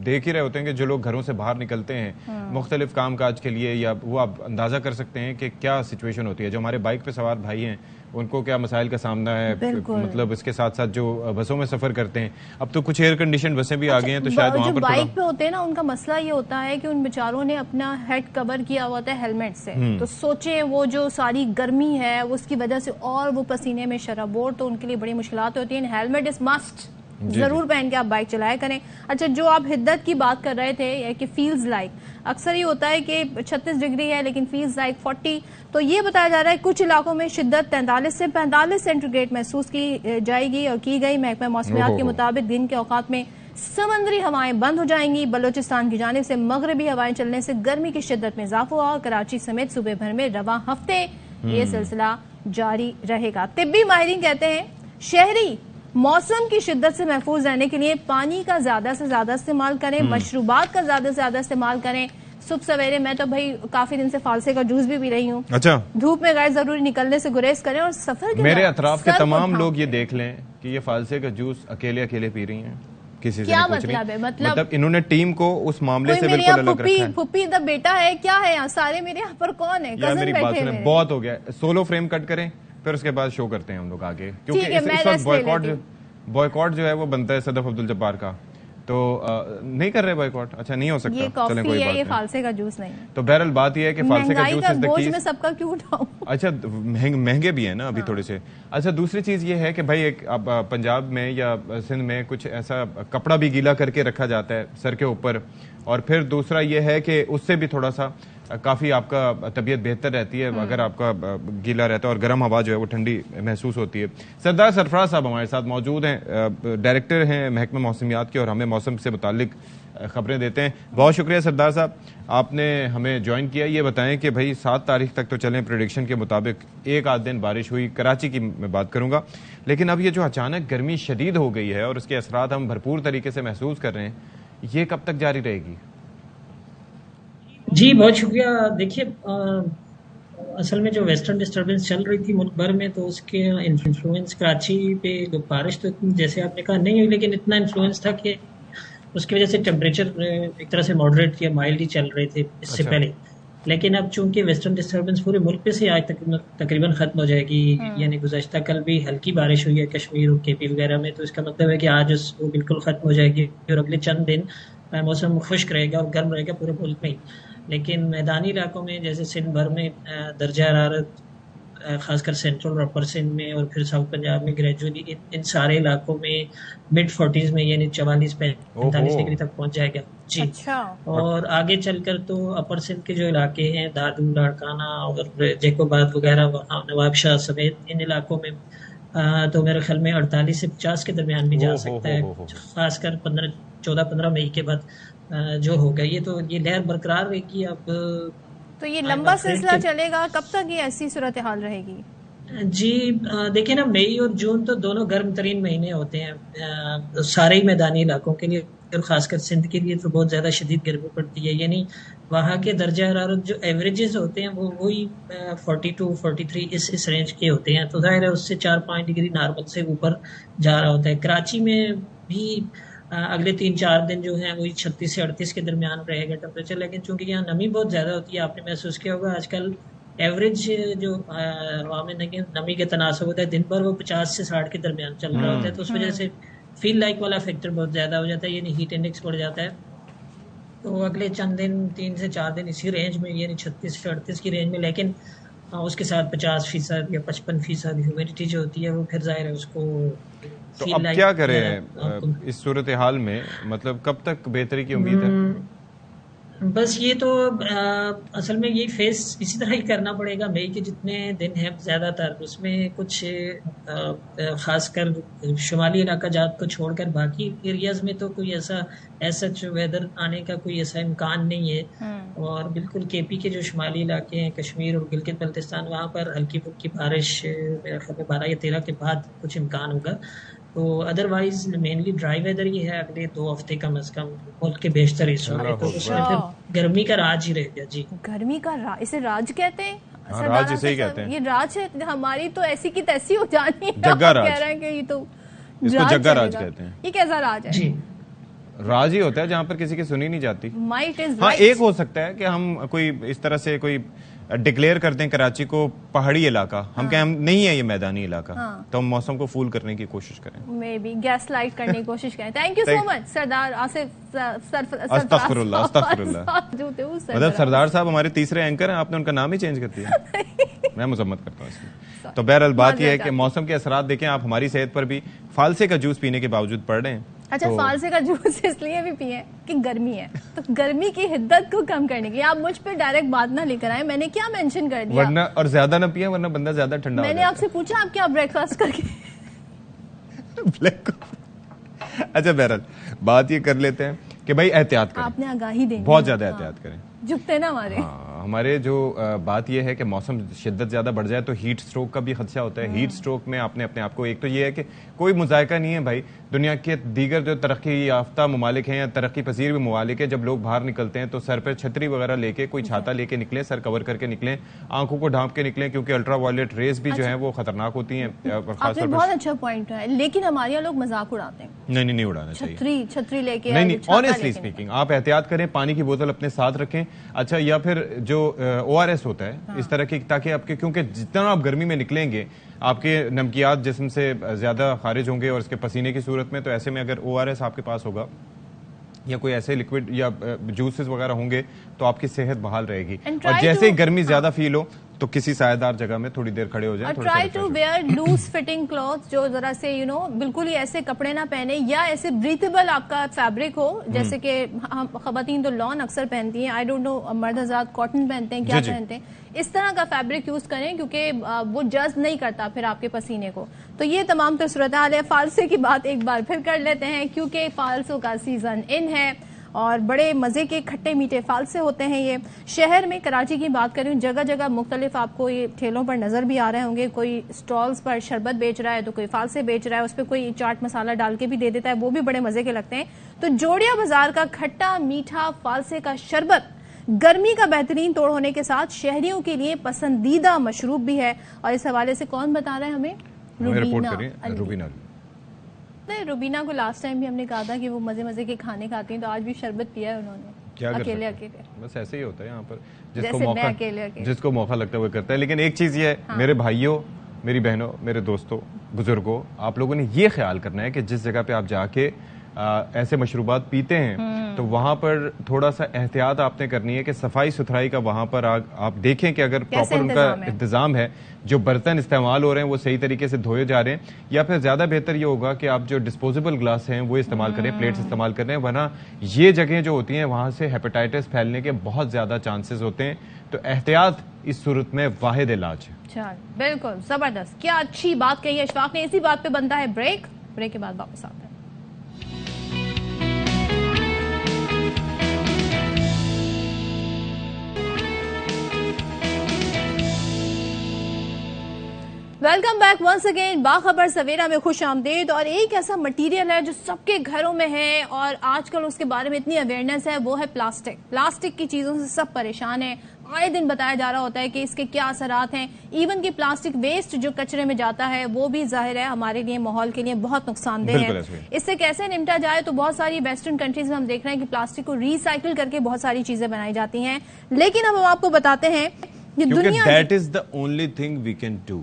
دیکھ ہی رہے ہوتے ہیں کہ جو لوگ گھروں سے باہر نکلتے ہیں مختلف کام کاج کے لیے, یا وہ آپ اندازہ کر سکتے ہیں کہ کیا سچویشن ہوتی ہے. جو ہمارے بائک پہ سوار بھائی ہیں ان کو کیا مسائل کا سامنا ہے, مطلب اس کے ساتھ ساتھ جو بسوں میں سفر کرتے ہیں, اب تو کچھ ایئر کنڈیشن بسیں بھی آ گئی ہیں, تو شاید وہاں پر بائک پہ ہوتے ہیں نا ان کا مسئلہ یہ ہوتا ہے کہ ان بیچاروں نے اپنا ہیڈ کور کیا ہوا ہوتا ہے ہیلمٹ سے, تو سوچیں وہ جو ساری گرمی ہے اس کی وجہ سے اور وہ پسینے میں شرابور, تو ان کے لیے بڑی مشکلات ہوتی ہیں. ہیلمٹ از مسٹ, ضرور پہن کے آپ بائک چلایا کریں. اچھا, جو آپ حدت کی بات کر رہے تھے کہ فیلز لائک, اکثر یہ ہوتا ہے کہ 36 ڈگری ہے لیکن فیلز لائک 40, تو یہ بتایا جا رہا ہے کچھ علاقوں میں شدت 43 سے 45 سینٹی گریڈ محسوس کی جائے گی اور کی گئی. محکمہ موسمیات کے مطابق دن کے اوقات میں سمندری ہوائیں بند ہو جائیں گی. بلوچستان کی جانب سے مغربی ہوائیں چلنے سے گرمی کی شدت میں اضافہ ہوا. کراچی سمیت صوبے بھر میں رواں ہفتے یہ سلسلہ جاری رہے گا. طبی ماہرین کہتے ہیں شہری موسم کی شدت سے محفوظ رہنے کے لیے پانی کا زیادہ سے زیادہ استعمال کریں, مشروبات کا زیادہ سے زیادہ استعمال کریں. صبح سویرے میں تو بھائی کافی دن سے فالسے کا جوس بھی پی رہی ہوں. اچھا, دھوپ میں غیر ضروری نکلنے سے گریز کریں, اور سفر کے میرے اطراف کے تمام لوگ یہ دیکھ لیں کہ یہ فالسے کا جوس اکیلے پی رہی ہیں, کسی سے کیا نہیں پوچھ مطلب ہے؟ مطلب انہوں نے ٹیم کو اس معاملے سے بالکل الگ رکھا ہے. پھپھی دا بیٹا ہے کیا ہے یہاں سارے میرے یہاں پر کون ہے؟ میری بات سنیں, بہت ہو گیا, سولو فریم کٹ کریں پھر اس کے بعد شو کرتے ہیں ہم لوگ آگے, کیونکہ اس وقت بوائکاٹ جو ہے وہ بنتا ہے صدف عبدالجبار کا, تو نہیں کر رہے بوائکاٹ. اچھا, نہیں ہو سکتا, یہ کافی ہے, یہ فالسے کا جوس نہیں ہے. تو بہرحال بات یہ ہے کہ فالسے کا جوس از دی بوجھ میں سب کا کیوں اٹھاؤں. اچھا, مہنگے بھی ہیں نا ابھی تھوڑے سے. اچھا, دوسری چیز یہ ہے کہ بھائی اب پنجاب میں یا سندھ میں کچھ ایسا کپڑا بھی گیلا کر کے رکھا جاتا ہے سر کے اوپر, اور پھر دوسرا یہ ہے کہ اس سے بھی تھوڑا سا کافی آپ کا طبیعت بہتر رہتی ہے اگر آپ کا گیلا رہتا ہے, اور گرم ہوا جو ہے وہ ٹھنڈی محسوس ہوتی ہے. سردار سرفراز صاحب ہمارے ساتھ موجود ہیں, ڈائریکٹر ہیں محکمہ موسمیات کے, اور ہمیں موسم سے متعلق خبریں دیتے ہیں. بہت شکریہ سردار صاحب, آپ نے ہمیں جوائن کیا. یہ بتائیں کہ بھائی 7 تاریخ تک تو چلیں پریڈکشن کے مطابق, ایک آدھ دن بارش ہوئی, کراچی کی میں بات کروں گا, لیکن اب یہ جو اچانک گرمی شدید ہو گئی ہے اور اس کے اثرات ہم بھرپور طریقے سے محسوس کر رہے ہیں, یہ کب تک جاری رہے گی؟ جی بہت شکریہ. دیکھیے اصل میں جو ویسٹرن ڈسٹربنس چل رہی تھی ملک بھر میں, تو اس کے انفلوئنس کراچی پہ بارش تو جیسے آپ نے کہا نہیں ہوئی, لیکن اتنا انفلوئنس تھا کہ اس کی وجہ سے ٹیمپریچر ایک طرح سے ماڈریٹ یا مائلڈ ہی چل رہے تھے اس سے پہلے. لیکن اب چونکہ ویسٹرن ڈسٹربنس پورے ملک پہ سے آج تک تقریباً ختم ہو جائے گی, یعنی گزشتہ کل بھی ہلکی بارش ہوئی ہے کشمیر اور کے پی وغیرہ میں, تو اس کا مطلب ہے کہ آج وہ بالکل ختم ہو جائے گی, اور اگلے چند دن موسم خشک رہے گا اور گرم رہے گا پورے ملک میں. لیکن میدانی علاقوں میں جیسے سندھ بھر میں درجہ حرارت خاص کر سینٹرل اور اپر سندھ میں, اور پھر ساؤتھ پنجاب میں گریجولی ان سارے علاقوں میں مڈ 40s میں, یعنی 44-45 ڈگری تک پہنچ جائے گا. جی, اور آگے چل کر تو اپر سندھ کے جو علاقے ہیں داردو, لاڑکانہ اور جیکوباد وغیرہ, نواب شاہ سمیت ان علاقوں میں تو میرے خیال میں 48 سے 50 کے درمیان بھی جا سکتا ہے، خاص کر 14-15 مئی کے بعد جو ہوگا یہ لہر برقرار رہے گی. اب تو یہ لمبا سلسلہ چلے گا، کب تک یہ ایسی صورتحال رہے گی؟ جی دیکھیں نا، مئی اور جون تو دونوں گرم ترین مہینے ہوتے ہیں سارے ہی میدانی علاقوں کے لیے، اور خاص کر سندھ کے لیے تو بہت زیادہ شدید گرمی پڑتی ہے. یعنی وہاں کے درجہ حرارت جو ایوریجز ہوتے ہیں وہی 42 43 اس رینج کے ہوتے ہیں، تو ظاہر ہے اس سے 4-5 ڈگری نارمل سے اوپر جا رہا ہوتا ہے. کراچی میں بھی اگلے 3-4 دن جو ہیں وہی 36 سے 38 کے درمیان رہے گا ٹمپریچر، لیکن چونکہ یہاں نمی بہت زیادہ ہوتی ہے، آپ نے محسوس کیا ہوگا آج کل ایوریج جو ہوا میں نمی کے تناسب ہوتا ہے دن بھر وہ 50 سے 60 کے درمیان چل رہا ہوتا ہے، تو اس وجہ سے فیل لائک والا فیکٹر بہت زیادہ ہو جاتا ہے، یعنی ہیٹ انڈیکس بڑھ جاتا ہے. تو اگلے چند دن 3 سے 4 دن اسی رینج میں، یعنی 36 سے 38 کی رینج میں، لیکن اس کے ساتھ 50% یا 55% ہیومیڈیٹی جو ہوتی ہے وہ پھر ظاہر ہے اس کو. تو اب کیا کریں اس صورتحال میں، مطلب کب تک بہتری کی امید ہے؟ بس یہ تو اصل میں یہ فیس اسی طرح ہی کرنا پڑے گا. مئی کے جتنے دن ہیں زیادہ تر اس میں کچھ خاص کر شمالی علاقہ جات کو چھوڑ کر باقی ایریاز میں تو کوئی ایسا ویدر آنے کا کوئی ایسا امکان نہیں ہے. اور بالکل کے پی کے جو شمالی علاقے ہیں، کشمیر اور گلگت بلتستان، وہاں پر ہلکی پھلکی بارش میرے خیال میں 12 یا 13 کے بعد کچھ امکان ہوگا. تو otherwise mainly dry whether he ہے اگلے 2 ہفتے کم از کم ملک کے بیشتر حصوں میں، تو اس میں پھر گرمی کا راج ہی رہ گیا. جی گرمی کا راج، اسے راج کہتے ہیں؟ راج اسے ہی کہتے ہیں. یہ راج ہے، ہماری تو ایسی کی تیسی ہو جانی ہے. جگہ راج کہہ رہے ہیں کہ یہ تو اس کو جگہ راج کہتے ہیں. یہ کیسا راج ہے؟ جی راج ہی ہوتا ہے جہاں پر کسی کی سنی نہیں جاتی. ہاں ایک ہو سکتا ہے کہ ہم کوئی اس طرح سے کوئی ڈکلیئر کر دیں کراچی کو پہاڑی علاقہ، ہم کہیں ہم نہیں ہے یہ میدانی علاقہ، تو ہم موسم کو فول کرنے کی کوشش کریں، مے بی گیس لائٹ کرنے کی کوشش کریں. تھینک یو سو مچ سردار آصف. استغفر اللہ استغفر اللہ. مطلب سردار صاحب ہمارے تیسرے اینکر ہیں، آپ نے ان کا نام ہی چینج کر دیا. میں مذمت کرتا ہوں اس میں. تو بہرحال بات یہ ہے کہ موسم کے اثرات دیکھیں آپ ہماری صحت پر بھی فالسے کا جوس پینے کے باوجود پڑ رہے ہیں. اچھا فالسے کا جوس اس لیے بھی پیے کہ گرمی ہے، تو گرمی کی حدت کو کم کرنے کی. آپ مجھ پہ ڈائریکٹ بات نہ لے کر آئے، میں نے کیا مینشن کر دیا؟ ورنہ اور زیادہ نہ پیے ورنہ بندہ زیادہ ٹھنڈا ہو جاتا ہے. میں نے آپ سے پوچھا آپ کیا بریک فاسٹ کر کے. اچھا بہرحال بات یہ کر لیتے ہیں کہ بھائی احتیاط کریں، آپ نے آگاہی دینی، بہت زیادہ احتیاط کریں. جھکتے نا ہمارے جو بات یہ ہے کہ موسم شدت زیادہ بڑھ جائے تو ہیٹ سٹروک کا بھی خدشہ ہوتا ہے. ہیٹ سٹروک میں آپ نے اپنے آپ کو، ایک تو یہ ہے کہ کوئی مذائقہ نہیں ہے بھائی، دنیا کے دیگر جو ترقی یافتہ ممالک ہیں یا ترقی پذیر بھی ممالک ہیں، جب لوگ باہر نکلتے ہیں تو سر پہ چھتری وغیرہ لے کے، کوئی چھاتا لے کے نکلیں، سر کور کر کے نکلیں، آنکھوں کو ڈھانپ کے نکلیں، کیونکہ الٹرا وائلٹ ریز بھی جو ہیں وہ خطرناک ہوتی ہیں. آپ نے بہت اچھا پوائنٹ ہے، لیکن ہمارے یہاں لوگ مذاق اڑاتے ہیں. نہیں اڑانا چاہیے. چھتری لے کے نہیں، آنیسٹلی اسپیکنگ آپ احتیاط کریں، پانی کی بوتل اپنے ساتھ رکھیں. اچھا یا پھر جو ORS ہوتا ہے اس طرح کی، تاکہ آپ کے، کیونکہ جتنا آپ گرمی میں نکلیں گے آپ کے نمکیات جسم سے زیادہ خارج ہوں گے اور اس کے پسینے کی صورت میں، تو ایسے میں اگر ORS آپ کے پاس ہوگا یا کوئی ایسے لکوڈ یا جوسز وغیرہ ہوں گے تو آپ کی صحت بحال رہے گی. اور جیسے ہی گرمی زیادہ فیل ہو تو کسی سایہ دار جگہ میں تھوڑی دیر کھڑے ہو جائیں. Try to wear loose fitting cloth, جو ذرا سے بالکل ہی ایسے کپڑے نہ پہنے، یا ایسے بریتھیبل آپ کا فیبرک ہو، جیسے کہ خواتین تو لان اکثر پہنتی ہیں، آئی ڈونٹ نو مرد حضرات کاٹن پہنتے ہیں کیا پہنتے ہیں، اس طرح کا فیبرک یوز کریں کیونکہ وہ جذب نہیں کرتا پھر آپ کے پسینے کو. تو یہ تمام تر صورتحال ہے. فالسے کی بات ایک بار پھر کر لیتے ہیں کیونکہ فالسوں کا سیزن ان ہے اور بڑے مزے کے کھٹے میٹھے فالسے ہوتے ہیں. یہ شہر میں کراچی کی بات کریں، جگہ جگہ مختلف آپ کو یہ ٹھیلوں پر نظر بھی آ رہے ہوں گے. کوئی سٹالز پر شربت بیچ رہا ہے تو کوئی فالسے بیچ رہا ہے، اس پہ کوئی چاٹ مسالہ ڈال کے بھی دے دیتا ہے، وہ بھی بڑے مزے کے لگتے ہیں. تو جوڑیا بازار کا کھٹا میٹھا فالسے کا شربت گرمی کا بہترین توڑ ہونے کے ساتھ شہریوں کے لیے پسندیدہ مشروب بھی ہے. اور اس حوالے سے کون بتا رہے ہیں ہمیں؟ روبینہ کو لاسٹ ٹائم بھی ہم نے کہا تھا کہ وہ مزے کے کھانے کھاتی ہیں، تو آج بھی شربت پیا ہے انہوں نے اکیلے. بس ایسے ہی ہوتا ہے یہاں پر، جس کو موقع لگتا ہے وہ کرتا ہے. لیکن ایک چیز یہ ہے میرے بھائیوں، میری بہنوں، میرے دوستوں، بزرگوں، آپ لوگوں نے یہ خیال کرنا ہے کہ جس جگہ پہ آپ جا کے ایسے مشروبات پیتے ہیں تو وہاں پر تھوڑا سا احتیاط آپ نے کرنی ہے کہ صفائی ستھرائی کا وہاں پر آپ دیکھیں کہ اگر پراپر ان کا انتظام ہے, جو برتن استعمال ہو رہے ہیں وہ صحیح طریقے سے دھوئے جا رہے ہیں, یا پھر زیادہ بہتر یہ ہوگا کہ آپ جو ڈسپوزیبل گلاس ہیں وہ استعمال کریں, پلیٹس استعمال کریں, ورنہ یہ جگہیں جو ہوتی ہیں وہاں سے ہیپیٹائٹس پھیلنے کے بہت زیادہ چانسز ہوتے ہیں. تو احتیاط اس صورت میں واحد علاج ہے. بالکل زبردست, کیا اچھی بات کہی ہے اشفاق نے. اسی بات پہ بنتا ہے بریک کے بعد واپس آتے ہیں. Welcome back once again. Bakhabar Savera میں خوش آمدید. اور ایک ایسا مٹیریل ہے جو سب کے گھروں میں ہے اور آج کل اس کے بارے میں اتنی اویئرنیس ہے, وہ ہے پلاسٹک. پلاسٹک کی چیزوں سے سب پریشان ہیں. آئے دن بتایا جا رہا ہوتا ہے کہ اس کے کیا اثرات ہیں. ایون کہ پلاسٹک ویسٹ جو کچرے میں جاتا ہے وہ بھی ظاہر ہے ہمارے لیے, ماحول کے لیے بہت نقصان دہ ہے. اس سے کیسے نمٹا جائے, تو بہت ساری ویسٹرن کنٹریز میں ہم دیکھ رہے ہیں کہ پلاسٹک کو ریسائکل کر کے بہت ساری چیزیں بنائی جاتی ہیں. لیکن اب ہم آپ کو بتاتے ہیں that is the only thing we can do.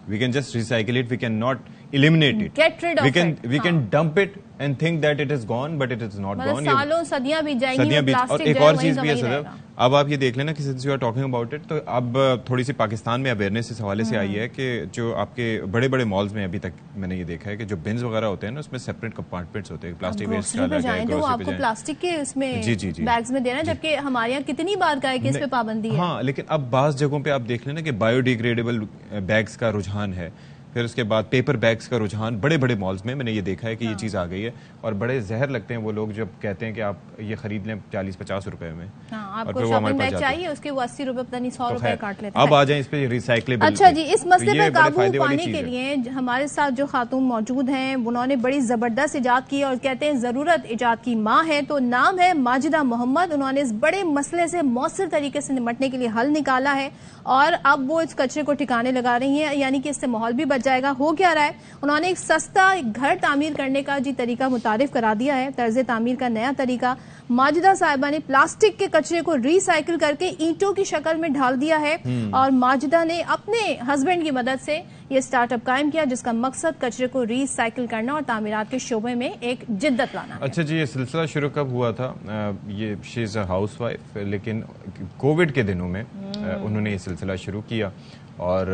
We can just recycle it. We cannot eliminate it. Get rid of it. We can dump it and think that it is gone, but it is not gone. سالوں صدیاں بھی جائیں گی, اور ایک اور چیز بھی ہے صدر, اب آپ یہ دیکھ لینا کہ since you are talking about it, تو اب تھوڑی سی پاکستان میں اویئرنیس اس حوالے سے آئی ہے کہ جو آپ کے بڑے بڑے مالز میں ابھی تک میں نے یہ دیکھا ہے کہ جو بنز وغیرہ ہوتے ہیں نا, اس میں سیپریٹ کمپارٹمنٹس ہوتے ہیں. پلاسٹک ویسٹ کا الگ ہے, تو آپ کو پلاسٹک کے اس میں بیگز میں دینا, جبکہ ہمارے یہاں کتنی بار کا ہے کہ اس پہ پابندی ہے. ہاں, لیکن اب بعض جگہوں پہ آپ دیکھ لینا کہ بایو ڈیگریڈیبل بیگز کا رجحان ہے, پھر اس کے بعد پیپر بیگز کا رجحان بڑے بڑے مالز میں نے یہ دیکھا ہے کہ یہ چیز آ گئی ہے. اور بڑے زہر لگتے ہیں وہ لوگ جب کہتے ہیں کہ آپ یہ خرید لیں 40-50 روپے میں, آپ کو شاپنگ بیگ چاہیے, اس کے وہ 80 روپے پتہ نہیں 100 روپے کاٹ لیتے ہیں. اب آ جائیں اس پہ ریسائکلیبل. اچھا جی, اس مسئلے پہ قابو پانے کے لیے ہمارے ساتھ جو خاتون موجود ہیں انہوں نے بڑی زبردست ایجاد کی اور کہتے ہیں ضرورت ایجاد کی ماں ہے. تو نام ہے ماجدہ محمد. انہوں نے اس بڑے مسئلے سے مؤثر طریقے سے نمٹنے کے لیے حل نکالا ہے اور اب وہ اس کچرے کو ٹھکانے لگا رہی ہیں, یعنی کہ اس سے ماحول بھی بچ جائے گا. ہو کیا رہا ہے, انہوں نے ایک سستا گھر تعمیر کرنے کا طریقہ متعارف کرا دیا ہے, طرز تعمیر کا نیا طریقہ. ماجدہ صاحبہ نے پلاسٹک کے کچرے کو ریسائکل کر کے اینٹوں کی شکل میں ڈھال دیا ہے اور ماجدہ نے اپنے ہسبینڈ کی مدد سے یہ سٹارٹ اپ قائم کیا جس کا مقصد کچرے کو ریسائکل کرنا اور تعمیرات کے شعبے میں ایک جدت لانا. اچھا جی, یہ سلسلہ شروع کب ہوا تھا؟ یہ شی از اے ہاؤس وائف, لیکن کووڈ کے دنوں میں انہوں نے یہ سلسلہ شروع کیا اور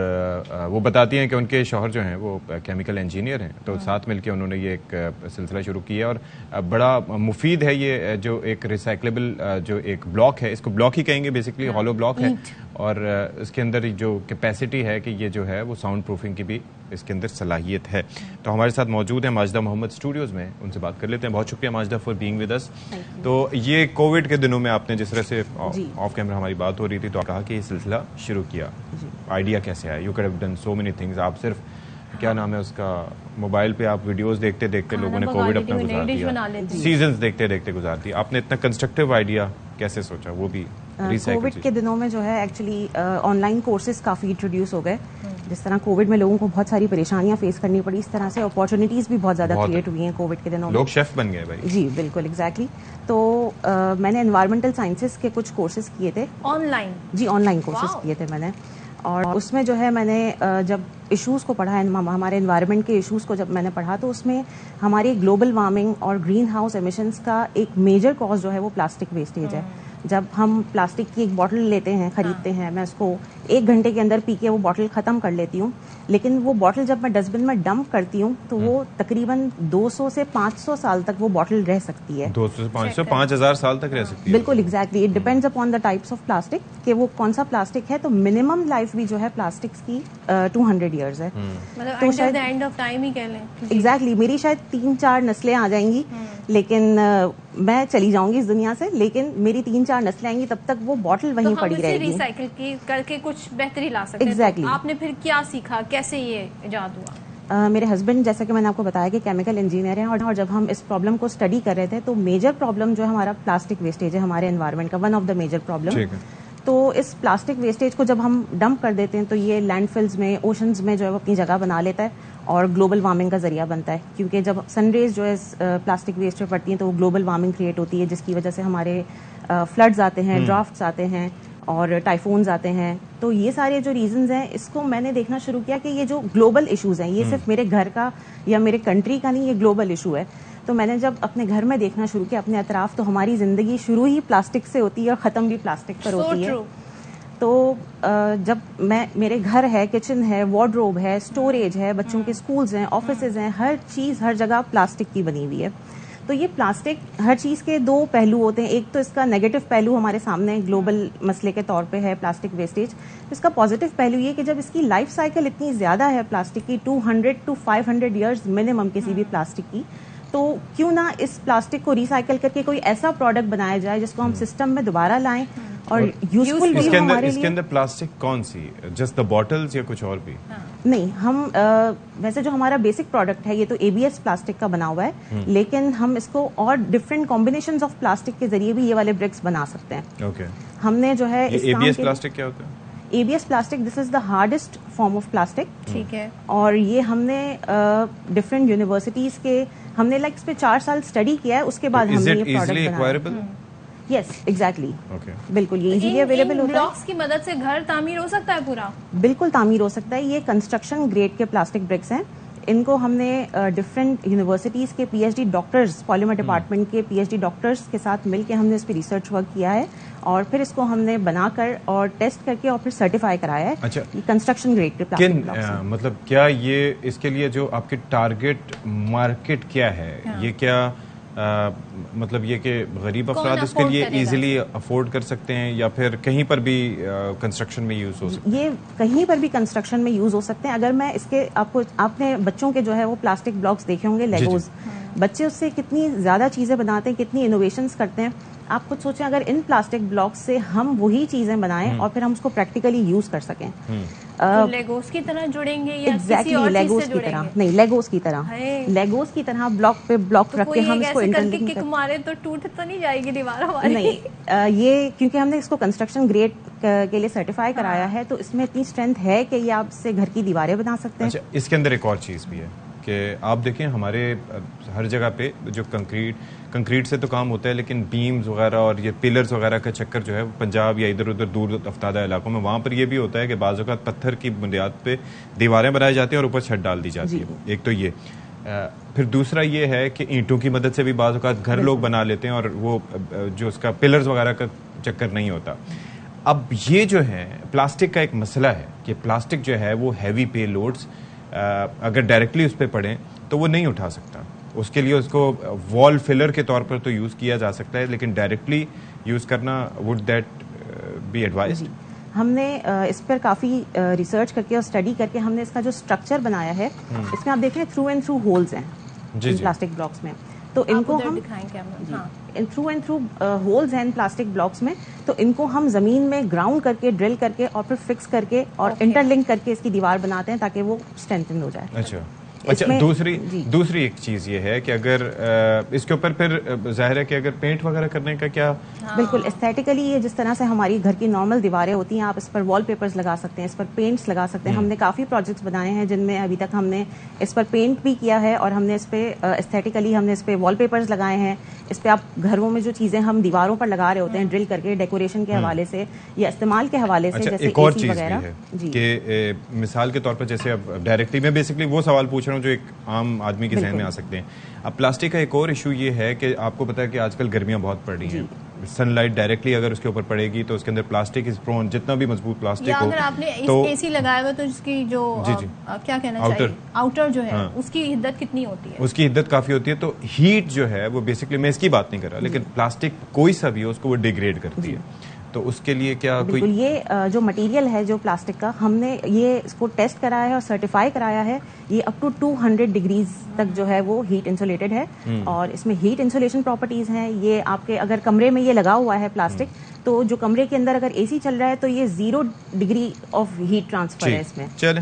وہ بتاتی ہیں کہ ان کے شوہر جو ہیں وہ کیمیکل انجینئر ہیں, تو ساتھ مل کے انہوں نے یہ ایک سلسلہ شروع کیا اور بڑا مفید ہے. یہ جو ایک ریسائکلیبل جو ایک بلاک ہے, اس کو بلاک ہی کہیں گے بیسکلی, ہالو بلاک ہے, اور اس کے اندر جو کیپیسٹی ہے کہ یہ جو ہے وہ ساؤنڈ پروفنگ کی بھی اس کے اندر صلاحیت ہے. تو ہمارے ساتھ موجود ہیں ماجدہ محمد اسٹوڈیوز میں, ان سے بات کر لیتے ہیں. بہت شکریہ ماجدہ فار بینگ ود اس. تو یہ کووڈ کے دنوں میں آپ نے جس طرح سے آف کیمرہ ہماری بات ہو رہی تھی تو کہا کہ یہ سلسلہ شروع کیا, آئیڈیا کیسے آیا؟ You could have done so many things. آپ صرف کیا نام ہے اس کا, موبائل پہ آپ ویڈیوز دیکھتے دیکھتے لوگوں نے کووڈ اپنا گزار دیا, سیزنز دیکھتے دیکھتے گزار دیا. آپ نے اتنا کنسٹرکٹیو آئیڈیا کیسے سوچا, وہ بھی کووڈ کے دنوں میں جو ہے ایکچولی آن لائن کورسز کافی انٹروڈیوس ہو گئے. جس طرح کووڈ میں لوگوں کو بہت ساری پریشانیاں فیس کرنی پڑی, اس طرح سے اپارچونیٹیز بھی بہت زیادہ کریٹ ہوئی ہیں کووڈ کے دنوں میں. لوگ شیف بن گئے بھائی. جی بالکل ایگزیکٹلی. تو میں نے انوائرمنٹل سائنسز کے کچھ کورسز کیے تھے آن لائن. جی آن لائن کورسز کیے تھے میں نے, اور اس میں جو ہے میں نے جب ایشوز کو پڑھا, ہمارے انوائرمنٹ کے ایشوز کو جب میں نے پڑھا, تو اس میں ہماری گلوبل وارمنگ اور گرین ہاؤس ایمیشنز کا ایک میجر کاز جو ہے وہ پلاسٹک ویسٹیج ہے. جب ہم پلاسٹک کی ایک بوٹل لیتے ہیں, خریدتے ہیں, میں اس کو 1 گھنٹے کے اندر پی کے وہ بوٹل ختم کر لیتی ہوں, لیکن وہ بوٹل جب میں ڈسٹ بن میں ڈمپ کرتی ہوں تو وہ تقریباً 200 سے 500 سال تک وہ بوٹل رہ سکتی ہے. 200 سے 500 5000 سال تک رہ سکتی ہے. بالکل exactly. It depends upon the types of plastic کہ وہ کون سا پلاسٹک ہے. تو منیمم لائف بھی جو ہے پلاسٹکس کی 200 ایئرز ہے. تو شاید اینڈ آف ٹائم ہی کہہ لیں. ایگزیکٹلی. میری شاید 3-4 نسلیں آ جائیں گی, لیکن میں چلی جاؤں گی اس دنیا سے, لیکن میری 3-4 نسلیں آئیں گی, تب تک وہ بوٹل وہیں پڑی رہے گی. ریسائکل کر کے کچھ بہتری لا سکتے ہیں. ایگزیکٹلی. آپ نے پھر کیا سیکھا, کیسے یہ ایجاد ہوا؟ میرے ہسبینڈ جیسا کہ میں نے آپ کو بتایا کہ کیمیکل انجینئر ہیں, اور جب ہم اس پرابلم کو اسٹڈی کر رہے تھے تو میجر پرابلم جو ہے ہمارا پلاسٹک ویسٹیج ہے ہمارے انوائرمنٹ کا, one of the major problem. تو اس پلاسٹک ویسٹیج کو جب ہم ڈمپ کر دیتے ہیں تو یہ لینڈ فلز میں, اوشنز میں جو ہے وہ اپنی جگہ بنا لیتا ہے اور گلوبل وارمنگ کا ذریعہ بنتا ہے. کیونکہ جب سن ریز جو ہے پلاسٹک ویسٹ پہ پڑتی ہیں تو وہ گلوبل وارمنگ کریٹ ہوتی ہے, جس کی وجہ سے ہمارے فلڈز آتے ہیں, ڈرافٹس آتے ہیں اور ٹائفونز آتے ہیں. تو یہ سارے جو ریزنز ہیں, اس کو میں نے دیکھنا شروع کیا کہ یہ جو گلوبل ایشوز ہیں, یہ صرف میرے گھر کا یا میرے کنٹری کا نہیں, یہ گلوبل ایشو ہے. تو میں نے جب اپنے گھر میں دیکھنا شروع کیا اپنے اطراف، تو ہماری زندگی شروع ہی پلاسٹک سے ہوتی ہے اور ختم بھی پلاسٹک پر ہوتی ہے. تو جب میرے گھر ہے، کچن ہے، وارڈروب ہے، اسٹوریج ہے، بچوں کے اسکولز ہیں، آفیسز ہیں، ہر چیز ہر جگہ پلاسٹک کی بنی ہوئی ہے. تو یہ پلاسٹک ہر چیز کے دو پہلو ہوتے ہیں. ایک تو اس کا نیگیٹو پہلو ہمارے سامنے گلوبل مسئلے کے طور پہ ہے پلاسٹک ویسٹیج. اس کا پازیٹو پہلو یہ کہ جب اس کی لائف سائیکل اتنی زیادہ ہے پلاسٹک کی 200 to 500 ایئرز منیمم کسی بھی پلاسٹک کی، تو کیوں نہ اس پلاسٹک کو ریسائیکل کر کے کوئی ایسا پروڈکٹ بنایا جائے جس کو ہم سسٹم میں دوبارہ لائیں اور یوزفل بھی ہمارے لیے. اس کے اندر پلاسٹک کون سی؟ جسٹ دا بوٹلز یا کچھ اور بھی؟ نہیں، ہم ویسے جو ہمارا بیسک پروڈکٹ ہے یہ تو ABS پلاسٹک کا بنا ہوا ہے، لیکن ہم اس کو اور ڈفرینٹ کمبینیشنز آف پلاسٹک کے ذریعے بھی یہ والے برکس بنا سکتے ہیں. اوکے، ہم نے جو ہے ABS پلاسٹک کیا ہوتا ہے؟ ABS plastic this is the hardest form of plastic. ٹھیک ہے. اور یہ ہم نے ڈفرینٹ یونیورسٹیز کے ہم نے اس پہ 4 سال اسٹڈی کیا ہے، اس کے بعد ہم نے یہ پروڈکٹ بنایا. یس ایگزیکٹلی، بالکل یہ ایزیلی اویلیبل ہوتا ہے. بلاکس کی مدد سے گھر تعمیر ہو سکتا ہے پورا؟ بالکل تعمیر ہو سکتا ہے. یہ کنسٹرکشن گریڈ کے پلاسٹک برکس ہیں. ان کو ہم نے ڈفرینٹ یونیورسٹیز کے PhD ڈاکٹرز، پالیمر ڈپارٹمنٹ کے PhD ڈاکٹرز کے ساتھ مل کے ہم نے اس پہ ریسرچ ورک کیا ہے اور پھر اس کو ہم نے بنا کر اور ٹیسٹ کر کے اور پھر سرٹیفائی کرایا ہے. اچھا، یہ کنسٹرکشن گریڈ کے پلاسٹک بلاکس ہیں. مطلب کیا یہ اس کے لیے جو آپ کی ٹارگٹ مارکیٹ کیا ہے، یہ کیا مطلب یہ کہ غریب افراد اس کے لیے ایزیلی افورڈ کر سکتے ہیں یا پھر کہیں پر بھی کنسٹرکشن میں یوز ہو سکتے ہیں؟ یہ کہیں پر بھی کنسٹرکشن میں یوز ہو سکتے ہیں. اگر میں اس کے آپ نے بچوں کے جو ہے وہ پلاسٹک بلاکس دیکھے ہوں گے، لیگوز. بچے اس سے کتنی زیادہ چیزیں بناتے ہیں، کتنی انوویشنز کرتے ہیں. آپ خود سوچیں اگر ان پلاسٹک بلاکس سے ہم وہی چیزیں بنائیں اور پھر ہم اس کو پریکٹیکلی یوز کر سکیں. لیگوز کی طرح جڑیں گے یا کسی اور لیگوز کی طرح؟ نہیں، لیگوز کی طرح، لیگوز کی طرح بلاک پہ بلاک رکھ کے ہم اس کو انٹرلنک کک مارے تو ٹوٹ تو نہیں جائے گی دیوار ہماری؟ نہیں، یہ کیونکہ ہم نے اس کو کنسٹرکشن گریڈ کے لیے سرٹیفائی کرایا ہے تو اس میں اتنی اسٹرینتھ ہے کہ یہ آپ اس سے گھر کی دیواریں بنا سکتے ہیں. اچھا، اس کے اندر ایک اور چیز بھی ہے کہ آپ دیکھیں ہمارے ہر جگہ پہ جو کنکریٹ سے تو کام ہوتا ہے، لیکن بیمز وغیرہ اور یہ پلرز وغیرہ کا چکر جو ہے پنجاب یا ادھر ادھر دور افتادہ علاقوں میں، وہاں پر یہ بھی ہوتا ہے کہ بعض اوقات پتھر کی بنیاد پہ دیواریں بنائی جاتی ہیں اور اوپر چھت ڈال دی جاتی ہے. ایک تو یہ، پھر دوسرا یہ ہے کہ اینٹوں کی مدد سے بھی بعض اوقات گھر لوگ بنا لیتے ہیں اور وہ جو اس کا پلرز وغیرہ کا چکر نہیں ہوتا. اب یہ جو ہے پلاسٹک کا ایک مسئلہ ہے کہ پلاسٹک جو ہے وہ ہیوی پے لوڈز اگر ڈائریکٹلی اس پہ پڑیں تو وہ نہیں اٹھا سکتا. اس کے لیے اس کو وال فلر کے طور پر تو یوز کیا جا سکتا ہے، لیکن ڈائریکٹلی یوز کرنا وڈ دیٹ بی ایڈوائزڈ؟ ہم نے اس پر کافی ریسرچ کر کے اور اسٹڈی کر کے ہم نے اس کا جو اسٹرکچر بنایا ہے اس میں آپ دیکھ رہے ہیں تھرو اینڈ تھرو ہولز ہیں پلاسٹک بلاکس میں. تو ان کو ہم تھرو اینڈ تھرو ہولز ہیں پلاسٹک بلاکس میں، تو ان کو ہم زمین میں گراؤنڈ کر کے ڈرل کر کے اور پھر فکس کر کے اور انٹر لنک کر کے اس کی دیوار بناتے ہیں تاکہ وہ اسٹرینتھن ہو جائے. اچھا، دوسری ایک چیز یہ ہے کہ اگر اس کے اوپر پھر ظاہر ہے کہ اگر پینٹ وغیرہ کرنے کا کیا؟ بالکل ایستھیٹیکلی یہ جس طرح سے ہماری گھر کی نارمل دیواریں ہوتی ہیں، آپ اس پر وال پیپرز لگا سکتے ہیں، اس پر پینٹس لگا سکتے ہیں. ہم نے کافی پروجیکٹس بنائے ہیں جن میں ابھی تک ہم نے اس پر پینٹ بھی کیا ہے اور ہم نے اس پہ ایستھیٹیکلی ہم نے اس پہ وال پیپرز لگائے ہیں. اس پہ آپ گھروں میں جو چیزیں ہم دیواروں پر لگا رہے ہوتے ہیں ڈرل کر کے ڈیکوریشن کے حوالے سے یا استعمال کے حوالے سے، جیسے ایک اور چیز وغیرہ کہ مثال کے طور پر جیسے اب ڈائریکٹلی میں بیسکلی وہ سوال پوچھ رہا ہوں جو ایک عام آدمی کے ذہن میں آ سکتے ہیں. اب پلاسٹک کا ایک اور ایشو یہ ہے کہ آپ کو پتا ہے کہ آج کل گرمیاں بہت پڑ رہی ہیں. سن لائٹ ڈائریکٹلی اگر اس کے اوپر پڑے گی تو اس کے اندر پلاسٹک از پرون، جتنا بھی مضبوط پلاسٹک ہو. اگر آپ نے اے سی لگایا ہوا تو اس کی جو کیا کہنا چاہیے آؤٹر جو ہے اس کی حدت کتنی ہوتی ہے؟ اس کی حدت کافی ہوتی ہے. تو ہیٹ جو ہے وہ بیسکلی میں اس کی بات نہیں کر رہا، لیکن پلاسٹک کوئی سا بھی ہو اس کو وہ ڈیگریڈ کرتی ہے. تو اس کے لیے کیا کوئی بالکل یہ جو مٹیریل ہے جو پلاسٹک کا ہم نے یہ اس کو ٹیسٹ کرایا ہے اور سرٹیفائی کرایا ہے. یہ اپ ٹو 200 ڈگریز تک جو ہے وہ ہیٹ انسولیٹڈ ہے اور اس میں ہیٹ انسولیشن پراپرٹیز ہیں. یہ آپ کے اگر کمرے میں یہ لگا ہوا ہے پلاسٹک تو جو کمرے کے اندر اگر اے سی چل رہا ہے تو یہ 0 ڈگری آف ہیٹ ٹرانسفر ہے اس میں. چلیں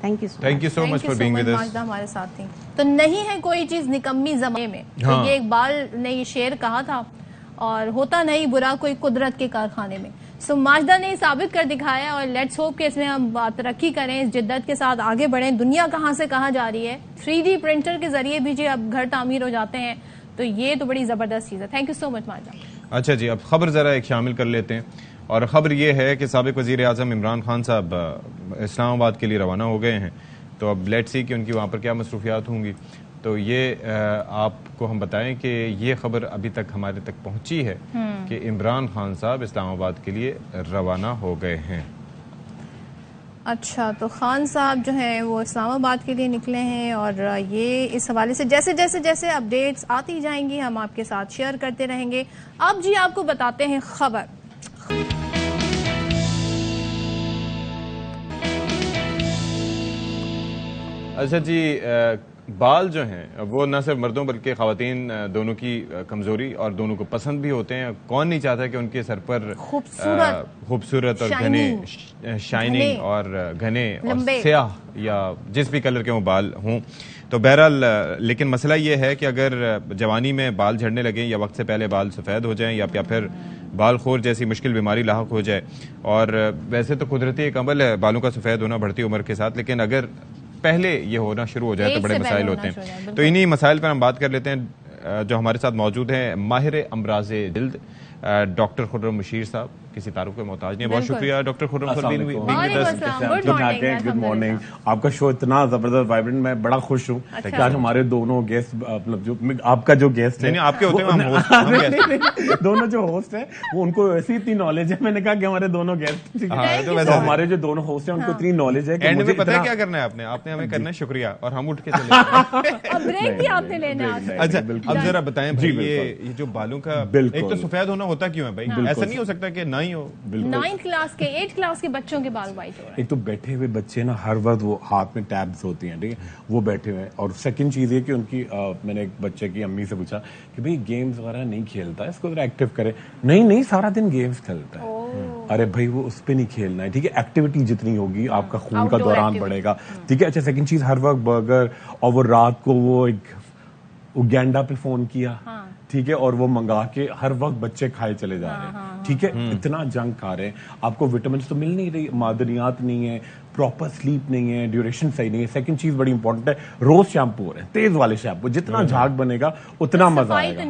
Thank you so much for being with us. ہمارے ساتھ تھی. تو نہیں ہے کوئی چیز نکمی زمانے میں. یہ اقبال نے یہ شعر کہا تھا اور ہوتا نہیں برا کوئی قدرت کے کارخانے میں. سو ماجدہ نے ثابت کر دکھایا اور لیٹس ہوپ کہ اس میں ہم ترقی کریں، اس جدت کے ساتھ آگے بڑھیں. دنیا کہاں سے کہاں جا رہی ہے. 3D پرنٹر کے ذریعے بھی جی اب گھر تعمیر ہو جاتے ہیں، تو یہ تو بڑی زبردست چیز ہے. تھینک یو سو مچ ماجدہ. اچھا جی، اب خبر ذرا ایک شامل کر لیتے ہیں، اور خبر یہ ہے کہ سابق وزیر اعظم عمران خان صاحب اسلام آباد کے لیے روانہ ہو گئے ہیں. تو اب لیٹس سی کہ ان کی وہاں پر کیا مصروفیات ہوں گی. تو یہ آپ کو ہم بتائیں کہ یہ خبر ابھی تک ہمارے تک پہنچی ہے کہ عمران خان صاحب اسلام آباد کے لیے روانہ ہو گئے ہیں. اچھا، تو خان صاحب جو ہیں وہ اسلام آباد کے لیے نکلے ہیں، اور یہ اس حوالے سے جیسے اپڈیٹس آتی جائیں گی ہم آپ کے ساتھ شیئر کرتے رہیں گے. اب جی آپ کو بتاتے ہیں خبر. اچھا جی، بال جو ہیں وہ نہ صرف مردوں بلکہ خواتین دونوں کی کمزوری اور دونوں کو پسند بھی ہوتے ہیں. کون نہیں چاہتا کہ ان کے سر پر خوبصورت اور گھنے شائننگ اور گھنے اور سیاہ یا جس بھی کلر کے وہ بال ہوں. تو بہرحال لیکن مسئلہ یہ ہے کہ اگر جوانی میں بال جھڑنے لگیں یا وقت سے پہلے بال سفید ہو جائیں یا پھر بال خور جیسی مشکل بیماری لاحق ہو جائے، اور ویسے تو قدرتی ایک عمل ہے بالوں کا سفید ہونا بڑھتی عمر کے ساتھ، لیکن اگر پہلے یہ ہونا شروع ہو جائے تو بڑے مسائل ہوتے ہیں. تو انہی مسائل پر ہم بات کر لیتے ہیں. جو ہمارے ساتھ موجود ہیں ماہر امراض جلد ڈاکٹر خرم مشیر صاحب، کسی تعارف کے محتاج نہیں. بہت شکریہ ڈاکٹر خرم گڈ مارننگ. آپ کا شو اتنا زبردست وائبرنٹ، میں بڑا خوش ہوں کہ آج ہمارے دونوں گیسٹ، مطلب جو آپ کا جو گیسٹ ہے آپ کے ہوتے ہیں دونوں جو ہوسٹ ہیں وہ ان کو ایسی اتنی نالج ہے. میں نے کہا کہ ہمارے دونوں گیسٹ، ہمارے جو دونوں ہوسٹ ہیں ان کو اتنی نالج ہے کہ مجھے پتہ ہے کیا کرنا ہے. آپ نے ہمیں کرنا ہے شکریہ اور ہم اٹھ کے چلے. اچھا اب ذرا بتائیں یہ جو بالوں کا ایک تو سفید ہونا ہوتا کیوں ہے بھائی؟ ایسا نہیں ہو سکتا کہ نہ ہی ہو. 9th کلاس کے 8th کلاس کے بچوں کے بال وائٹ ہو رہے ہیں. ایک تو بیٹھے ہوئے بچے نا ہر وقت وہ ہاتھ میں ٹیبز ہوتی ہیں، ٹھیک ہے، وہ بیٹھے ہوئے ہیں. اور سیکنڈ چیز یہ کہ ان کی میں نے ایک بچے کی امی سے پوچھا کہ بھئی گیمز وغیرہ نہیں کھیلتا ہے، اس کو ذرا ایکٹیو کرے. نہیں سارا دن گیمز کھیلتا ہے. ارے بھائی وہ اس پہ نہیں کھیلنا ہے، ٹھیک ہے، ایکٹیویٹی جتنی ہوگی آپ کا خون کا دوران بڑھے گا، ٹھیک ہے. اچھا سیکنڈ چیز، ہر وقت برگر اور وہ رات کو وہ ایک گینڈا پہ فون کیا، ٹھیک ہے، اور وہ منگا کے ہر وقت بچے کھائے چلے جا رہے ہیں، ٹھیک ہے. اتنا جنک کھا رہے ہیں، آپ کو وٹامنس تو مل نہیں رہی، معدنیات نہیں ہے، پراپر سلیپ نہیں ہے، ڈیوریشن صحیح نہیں ہے. سیکنڈ چیز بڑی امپورٹنٹ ہے، روز شیمپو ہو رہے ہیں، تیز والے شیمپو، جتنا جھاگ بنے گا اتنا مزہ آئے گا.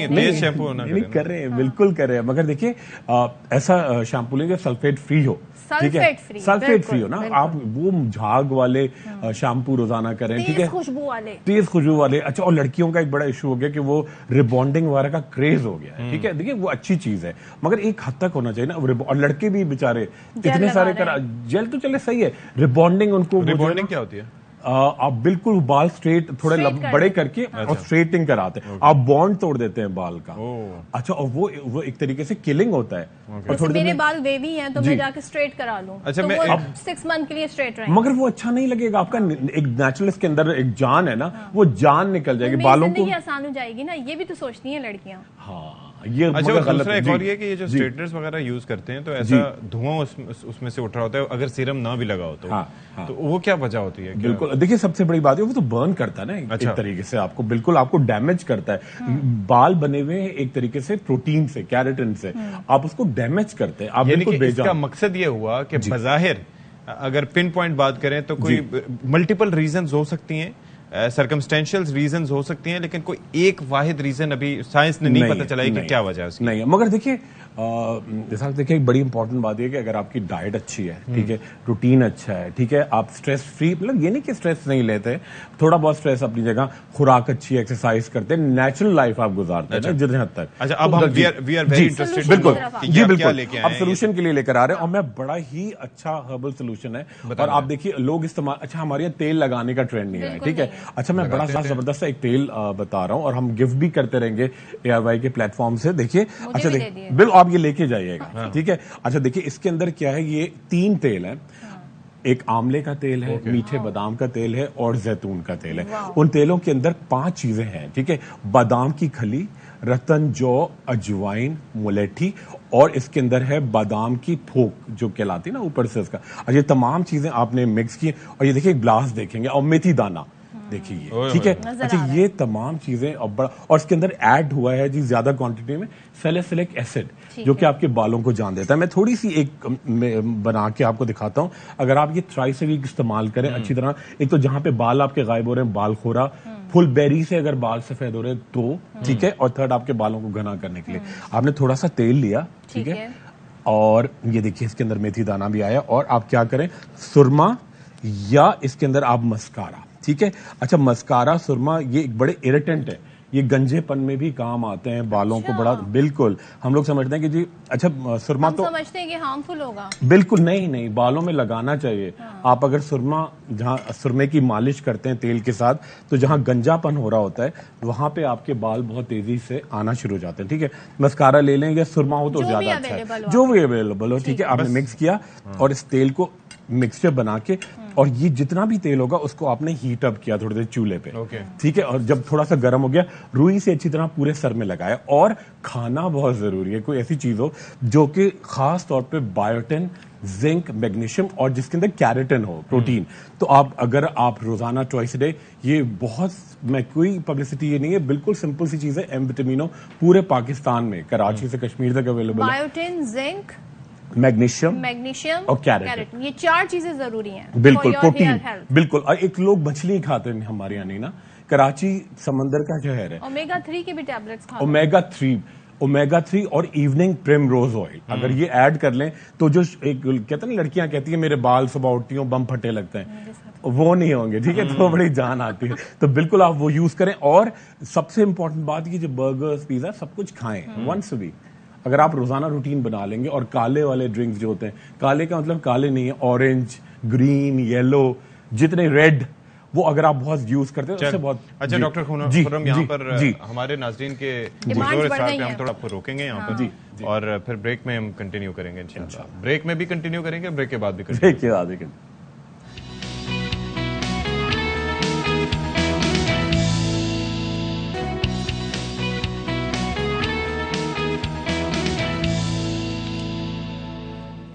تیز شیمپو نہیں کر رہے ہیں، بالکل کر رہے ہیں، مگر دیکھیے ایسا شیمپو لیں گے سلفیٹ فری ہو، ٹھیک ہے، سلفیٹ فری ہو نا. آپ وہ جھاگ والے شیمپو روزانہ کریں، ٹھیک ہے، تیز خوشبو والے. اچھا، اور لڑکیوں کا ایک بڑا ایشو ہو گیا کہ وہ ریبانڈنگ وغیرہ کا کریز ہو گیا ہے، ٹھیک ہے. دیکھیے وہ اچھی چیز ہے مگر ایک حد تک ہونا چاہیے نا. اور لڑکے بھی بیچارے اتنے سارے جیل تو چلے صحیح ہے، ریبانڈنگ ان کو. ریبانڈنگ کیا ہوتی ہے؟ آپ بالکل بال اسٹریٹ تھوڑے بڑے کر کے اور اسٹریٹنگ کراتے ہیں، آپ بانڈ توڑ دیتے ہیں بال کا. اچھا، اور وہ ایک طریقے سے کلنگ ہوتا ہے. میرے بال ویوی ہیں تو میں جا کے اسٹریٹ کرا لوں، تو وہ 6 منتھ کے لیے اسٹریٹ رہیں، مگر وہ اچھا نہیں لگے گا. آپ کا ایک نیچرل اس کے اندر ایک جان ہے نا، وہ جان نکل جائے گی بالوں کو. آسان ہو جائے گی نا، یہ بھی تو سوچتی ہیں لڑکیاں. ہاں یہ دوسرا ایک اور یہ کہ یہ جو اسٹریٹنرز وغیرہ یوز کرتے ہیں تو ایسا دھواں اس میں سے اٹھ رہا ہوتا ہے اگر سیرم نہ بھی لگا ہو تو وہ کیا وجہ ہوتی ہے؟ بالکل دیکھیے سب سے بڑی بات ہے وہ تو برن کرتا ہے نا ایک طریقے سے، آپ کو بالکل آپ کو ڈیمیج کرتا ہے. بال بنے ہوئے ہیں ایک طریقے سے پروٹین سے، کیراٹن سے، آپ اس کو ڈیمیج کرتے ہیں. آپ بالکل اس کا مقصد یہ ہوا کہ بظاہر اگر پن پوائنٹ بات کریں تو کوئی ملٹیپل ریزنز ہو سکتی ہیں، سرکمسٹینشل ریزنز ہو سکتی ہیں، لیکن کوئی ایک واحد ریزن ابھی سائنس نے نہیں پتہ چلا کہ کیا وجہ ہے اس کی. نہیں، مگر دیکھیے جیسا دیکھیے ایک بڑی امپورٹنٹ بات یہ کہ اگر آپ کی ڈائٹ اچھی ہے، ٹھیک ہے، روٹین اچھا ہے، ٹھیک ہے، آپ اسٹریس فری، مطلب یہ نہیں کہ اسٹریس نہیں لیتے، تھوڑا بہت اسٹریس اپنی جگہ، خوراک اچھی ہے، ایکسرسائز کرتے ہیں، نیچرل لائف آپ گزارتے ہیں جتنے حد تک. اچھا اب ہم وی آر ویری انٹرسٹڈ، بالکل جی بالکل آپ سولوشن کے لیے لے کر آ رہے ہیں، اور میں بڑا ہی اچھا ہربل سولوشن ہے. اور آپ دیکھیے لوگ استعمال، اچھا ہمارے یہاں تیل لگانے کا ٹرینڈ نہیں ہے، ٹھیک ہے. اچھا میں بڑا زبردست ایک تیل بتا رہا ہوں اور ہم گفٹ بھی کرتے رہیں گے ARY کے پلیٹ فارم سے. دیکھیے اچھا دیکھیے بالکل آپ یہ لے کے جائیے گا، ٹھیک ہے. اچھا دیکھیے اس کے اندر کیا ہے، یہ 3 تیل ہیں، ایک آملے کا تیل ہے، میٹھے بادام کا تیل ہے اور زیتون کا تیل ہے. ان تیلوں کے اندر 5 چیزیں ہیں، ٹھیک ہے. بادام کی کھلی، رتن جو، اجوائن، ملیٹھی، اور اس کے اندر ہے بادام کی پھوک جو کہلاتی ہے نا اوپر سے اس کا. اور یہ تمام چیزیں آپ نے مکس کی، اور یہ دیکھیے گلاس دیکھیں گے، اور میتھی دانہ دیکھیے، ٹھیک ہے. اچھا یہ تمام چیزیں اور اس کے اندر ایڈ ہوا ہے جی زیادہ کوانٹٹی میں سیلیسلک ایسڈ جو کہ آپ کے بالوں کو جان دیتا ہے. میں تھوڑی سی ایک بنا کے آپ کو دکھاتا ہوں. اگر آپ یہ ٹرائس ویک استعمال کریں اچھی طرح، ایک تو جہاں پہ بال آپ کے غائب ہو رہے ہیں بال خورا، پھل بیری سے اگر بال سفید ہو رہے ہیں تو ٹھیک ہے، اور تھرڈ آپ کے بالوں کو گھنا کرنے کے لیے آپ نے تھوڑا سا تیل لیا، ٹھیک ہے. اور یہ دیکھیے اس کے اندر میتھی دانہ بھی آیا. اور آپ کیا کریں، سرما یا اس کے اندر آپ مسکارا، ٹھیک ہے. اچھا مسکارا سرما یہ ایک بڑے اریٹنٹ ہے, یہ گنجےپن میں بھی کام آتے ہیں, بالوں کو بڑا, بالکل ہم لوگ سمجھتے ہیں کہ جی اچھا سرما تو سمجھتے ہیں کہ ہارمفل ہوگا, بالکل نہیں, بالوں میں لگانا چاہیے. آپ اگر سرما, جہاں سرمے کی مالش کرتے ہیں تیل کے ساتھ, تو جہاں گنجا پن ہو رہا ہوتا ہے وہاں پہ آپ کے بال بہت تیزی سے آنا شروع ہو جاتے ہیں. ٹھیک ہے, مسکارا لے لیں یا سرما ہو تو زیادہ اچھا ہے, جو بھی اویلیبل ہو. ٹھیک ہے, آپ نے مکس کیا اور اس تیل کو مکسچر بنا کے, اور یہ جتنا بھی تیل ہوگا اس کو آپ نے ہیٹ اپ کیا تھوڑی دیر چولہے پہ. ٹھیک ہے, اور جب تھوڑا سا گرم ہو گیا روئی سے اچھی طرح پورے سر میں لگایا. اور کھانا بہت ضروری ہے, کوئی ایسی چیز ہو جو کہ خاص طور پہ بایوٹن, زنک, میگنیشیم اور جس کے اندر کیراٹن ہو, پروٹین. تو اگر آپ روزانہ ٹوائس ڈے, یہ بہت, میں کوئی پبلسٹی یہ نہیں ہے, بالکل سمپل سی چیز ہے. ایم وٹامینو پورے پاکستان میں کراچی سے کشمیر تک اویلیبل ہے. بایوٹن, زنک, میگنیشیم اور کیراٹن, یہ 4 چیزیں ضروری ہیں. بالکل پروٹین, بالکل. اور ایک لوگ مچھلی کھاتے ہیں ہمارے یہاں نہیں نا, کراچی سمندر کا شہر ہے. اومیگا 3 کی بھی ٹیبلٹس کھاتے ہیں. اومیگا 3 اور ایوننگ پریم روز آئل اگر یہ ایڈ کر لیں تو جو ایک کہتے ہیں لڑکیاں کہتی ہیں میرے بال صبح اٹھتی ہوں بم پھٹے لگتے ہیں, وہ نہیں ہوں گے. ٹھیک ہے, تو بڑی جان آتی ہے. تو بالکل آپ وہ یوز کریں. اور سب سے امپورٹنٹ بات یہ, جو برگر, پیزا سب کچھ کھائیں ونس اے ویک. اگر آپ روزانہ روٹین بنا لیں گے. اور کالے والے ڈرنکس جو ہوتے ہیں, کالے کا مطلب کالے نہیں ہے, اورنج, گرین, یلو, جتنے ریڈ, وہ اگر آپ بہت یوز کرتے ہیں اس سے بہت. اچھا ڈاکٹر خرم, یہاں پر ہمارے ناظرین کے زور پہ ہم تھوڑا آپ کو روکیں گے یہاں پر, اور پھر بریک میں ہم کنٹینیو کریں گے انشاءاللہ. بریک میں بھی کنٹینیو کریں گے, بریک کے بعد بھی کنٹینیو.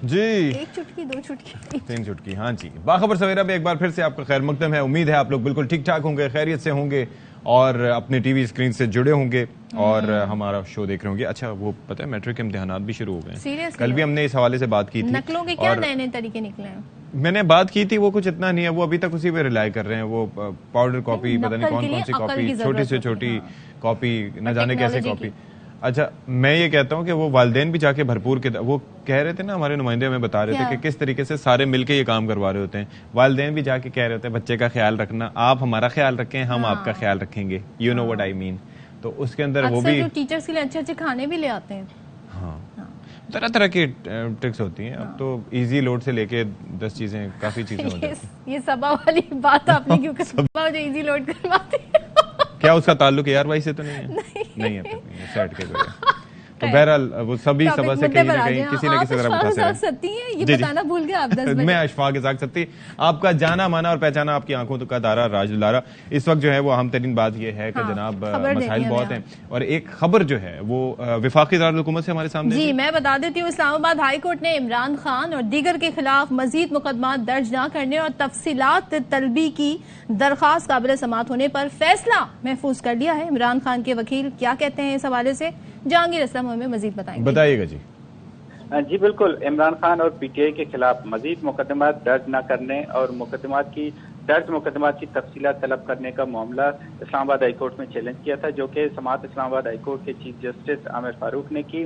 جی 1 چٹکی 2 چٹکی 3 چٹکی. ہاں جی, باخبر سویرا میں ایک بار پھر سے آپ کا خیر مقدم ہے. امید ہے آپ لوگ بالکل ٹھیک ٹھاک ہوں گے, خیریت سے ہوں گے, اور اپنے ٹی وی اسکرین سے جڑے ہوں گے اور ہمارا شو دیکھ رہے ہوں گے. اچھا وہ پتہ ہے میٹرک کے امتحانات بھی شروع ہو گئے ہیں. کل بھی ہم نے اس حوالے سے بات کی تھی. نقلوں کے کیا نئے نئے طریقے نکلے ہیں؟ میں نے بات کی تھی, وہ کچھ اتنا نہیں ہے, وہ ابھی تک اسی پہ ریلائی کر رہے ہیں. وہ پاؤڈر کاپی, پتہ نہیں کون سی کاپی, چھوٹی سے چھوٹی کاپی, نہ جانے کیسے کاپی. اچھا میں یہ کہتا ہوں کہ وہ والدین بھی جا کے بھرپور وہ کہہ رہے تھے نا, ہمارے نمائندے ہمیں بتا رہے تھے کہ کس طریقے سے سارے مل کے یہ کام کروا رہے ہوتے ہیں. والدین بھی جا کے کہہ رہے ہوتے ہیں بچے کا خیال رکھنا, آپ ہمارا خیال رکھیں, ہم آپ کا خیال رکھیں گے. یو نو وٹ آئی مین. تو اس کے اندر وہ بھی ٹیچرز کے لیے اچھے اچھے کھانے بھی لے آتے ہیں. ہاں, طرح طرح کی ٹرکس ہوتی ہیں. اب تو ایزی لوڈ سے لے کے 10 چیزیں, کافی چیزیں ہو جاتی ہیں. یہ سبا والی بات آپ نے کیوں کر, سبا جو ایزی لوڈ کرواتی ہے, کیا اس کا تعلق AR وائی سے تو نہیں ہے؟ نہیں ہے, سیٹ کے کوئی. تو بہرحال وہ سبھی سبا سے کہیں نہ کہیں کسی نہ کسی طرح متاثر ہیں. یہ بتانا بھول گئے آپ 10 میں اشفاق اسحاق ستی, آپ کا جانا مانا اور پہچانا آپ کی آنکھوں کا تارا راج دلارا. اس وقت جو ہے وہ اہم ترین بات یہ ہے کہ جناب مسائل بہت ہیں, اور ایک خبر جو ہے وہ وفاقی دارالحکومت سے ہمارے سامنے. جی میں بتا دیتی ہوں, اسلام آباد ہائی کورٹ نے عمران خان اور دیگر کے خلاف مزید مقدمات درج نہ کرنے اور تفصیلات طلبی کی درخواست قابل سماعت ہونے پر فیصلہ محفوظ کر لیا ہے. عمران خان کے وکیل کیا کہتے ہیں اس حوالے سے, جہانگیر اسلم ہمیں مزید بتائیے گا. جی جی بالکل, عمران خان اور پی ٹی آئی کے خلاف مزید مقدمات درج نہ کرنے اور مقدمات کی تفصیلات طلب کرنے کا معاملہ اسلام آباد ہائی کورٹ میں چیلنج کیا تھا, جو کہ سماعت اسلام آباد ہائی کورٹ کے چیف جسٹس عامر فاروق نے کی.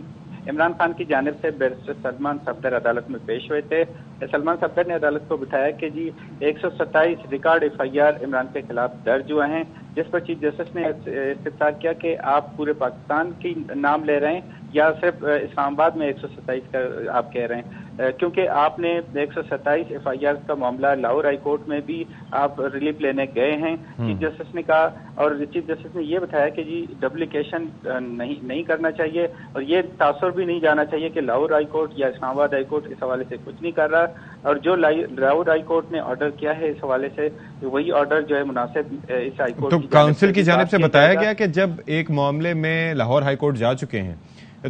عمران خان کی جانب سے بیرسٹر سلمان صفدر عدالت میں پیش ہوئے تھے. سلمان صفدر نے عدالت کو بتایا کہ جی 127 ریکارڈ FIR عمران کے خلاف درج ہوئے ہیں, جس پر چیف جسٹس نے استفسار کیا کہ آپ پورے پاکستان کی نام لے رہے ہیں یا صرف اسلام آباد میں 127 کا آپ کہہ رہے ہیں, کیونکہ آپ نے 127 FIR کا معاملہ لاہور ہائی کورٹ میں بھی آپ ریلیف لینے گئے ہیں. چیف جسٹس نے کہا, اور چیف جسٹس نے یہ بتایا کہ جی ڈبلیکیشن نہیں کرنا چاہیے, اور یہ تاثر بھی نہیں جانا چاہیے کہ لاہور ہائی کورٹ یا اسلام آباد ہائی کورٹ اس حوالے سے کچھ نہیں کر رہا, اور جو لاہور ہائی کورٹ نے آرڈر کیا ہے اس حوالے سے وہی آرڈر جو ہے مناسب اس ہائی کورٹ. تو کاؤنسل کی جانب سے بتایا گیا کہ جب ایک معاملے میں لاہور ہائی کورٹ جا چکے ہیں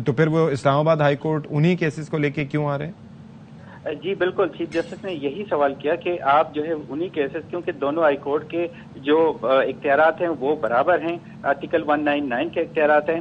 تو پھر وہ اسلام آباد ہائی کورٹ انہی کیسز کو لے کے کیوں آ رہے ہیں؟ جی بالکل, چیف جسٹس نے یہی سوال کیا کہ آپ جو ہے انہی کیسز, کیونکہ دونوں ہائی کورٹ کے جو اختیارات ہیں وہ برابر ہیں, آرٹیکل 199 کے اختیارات ہیں,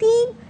3,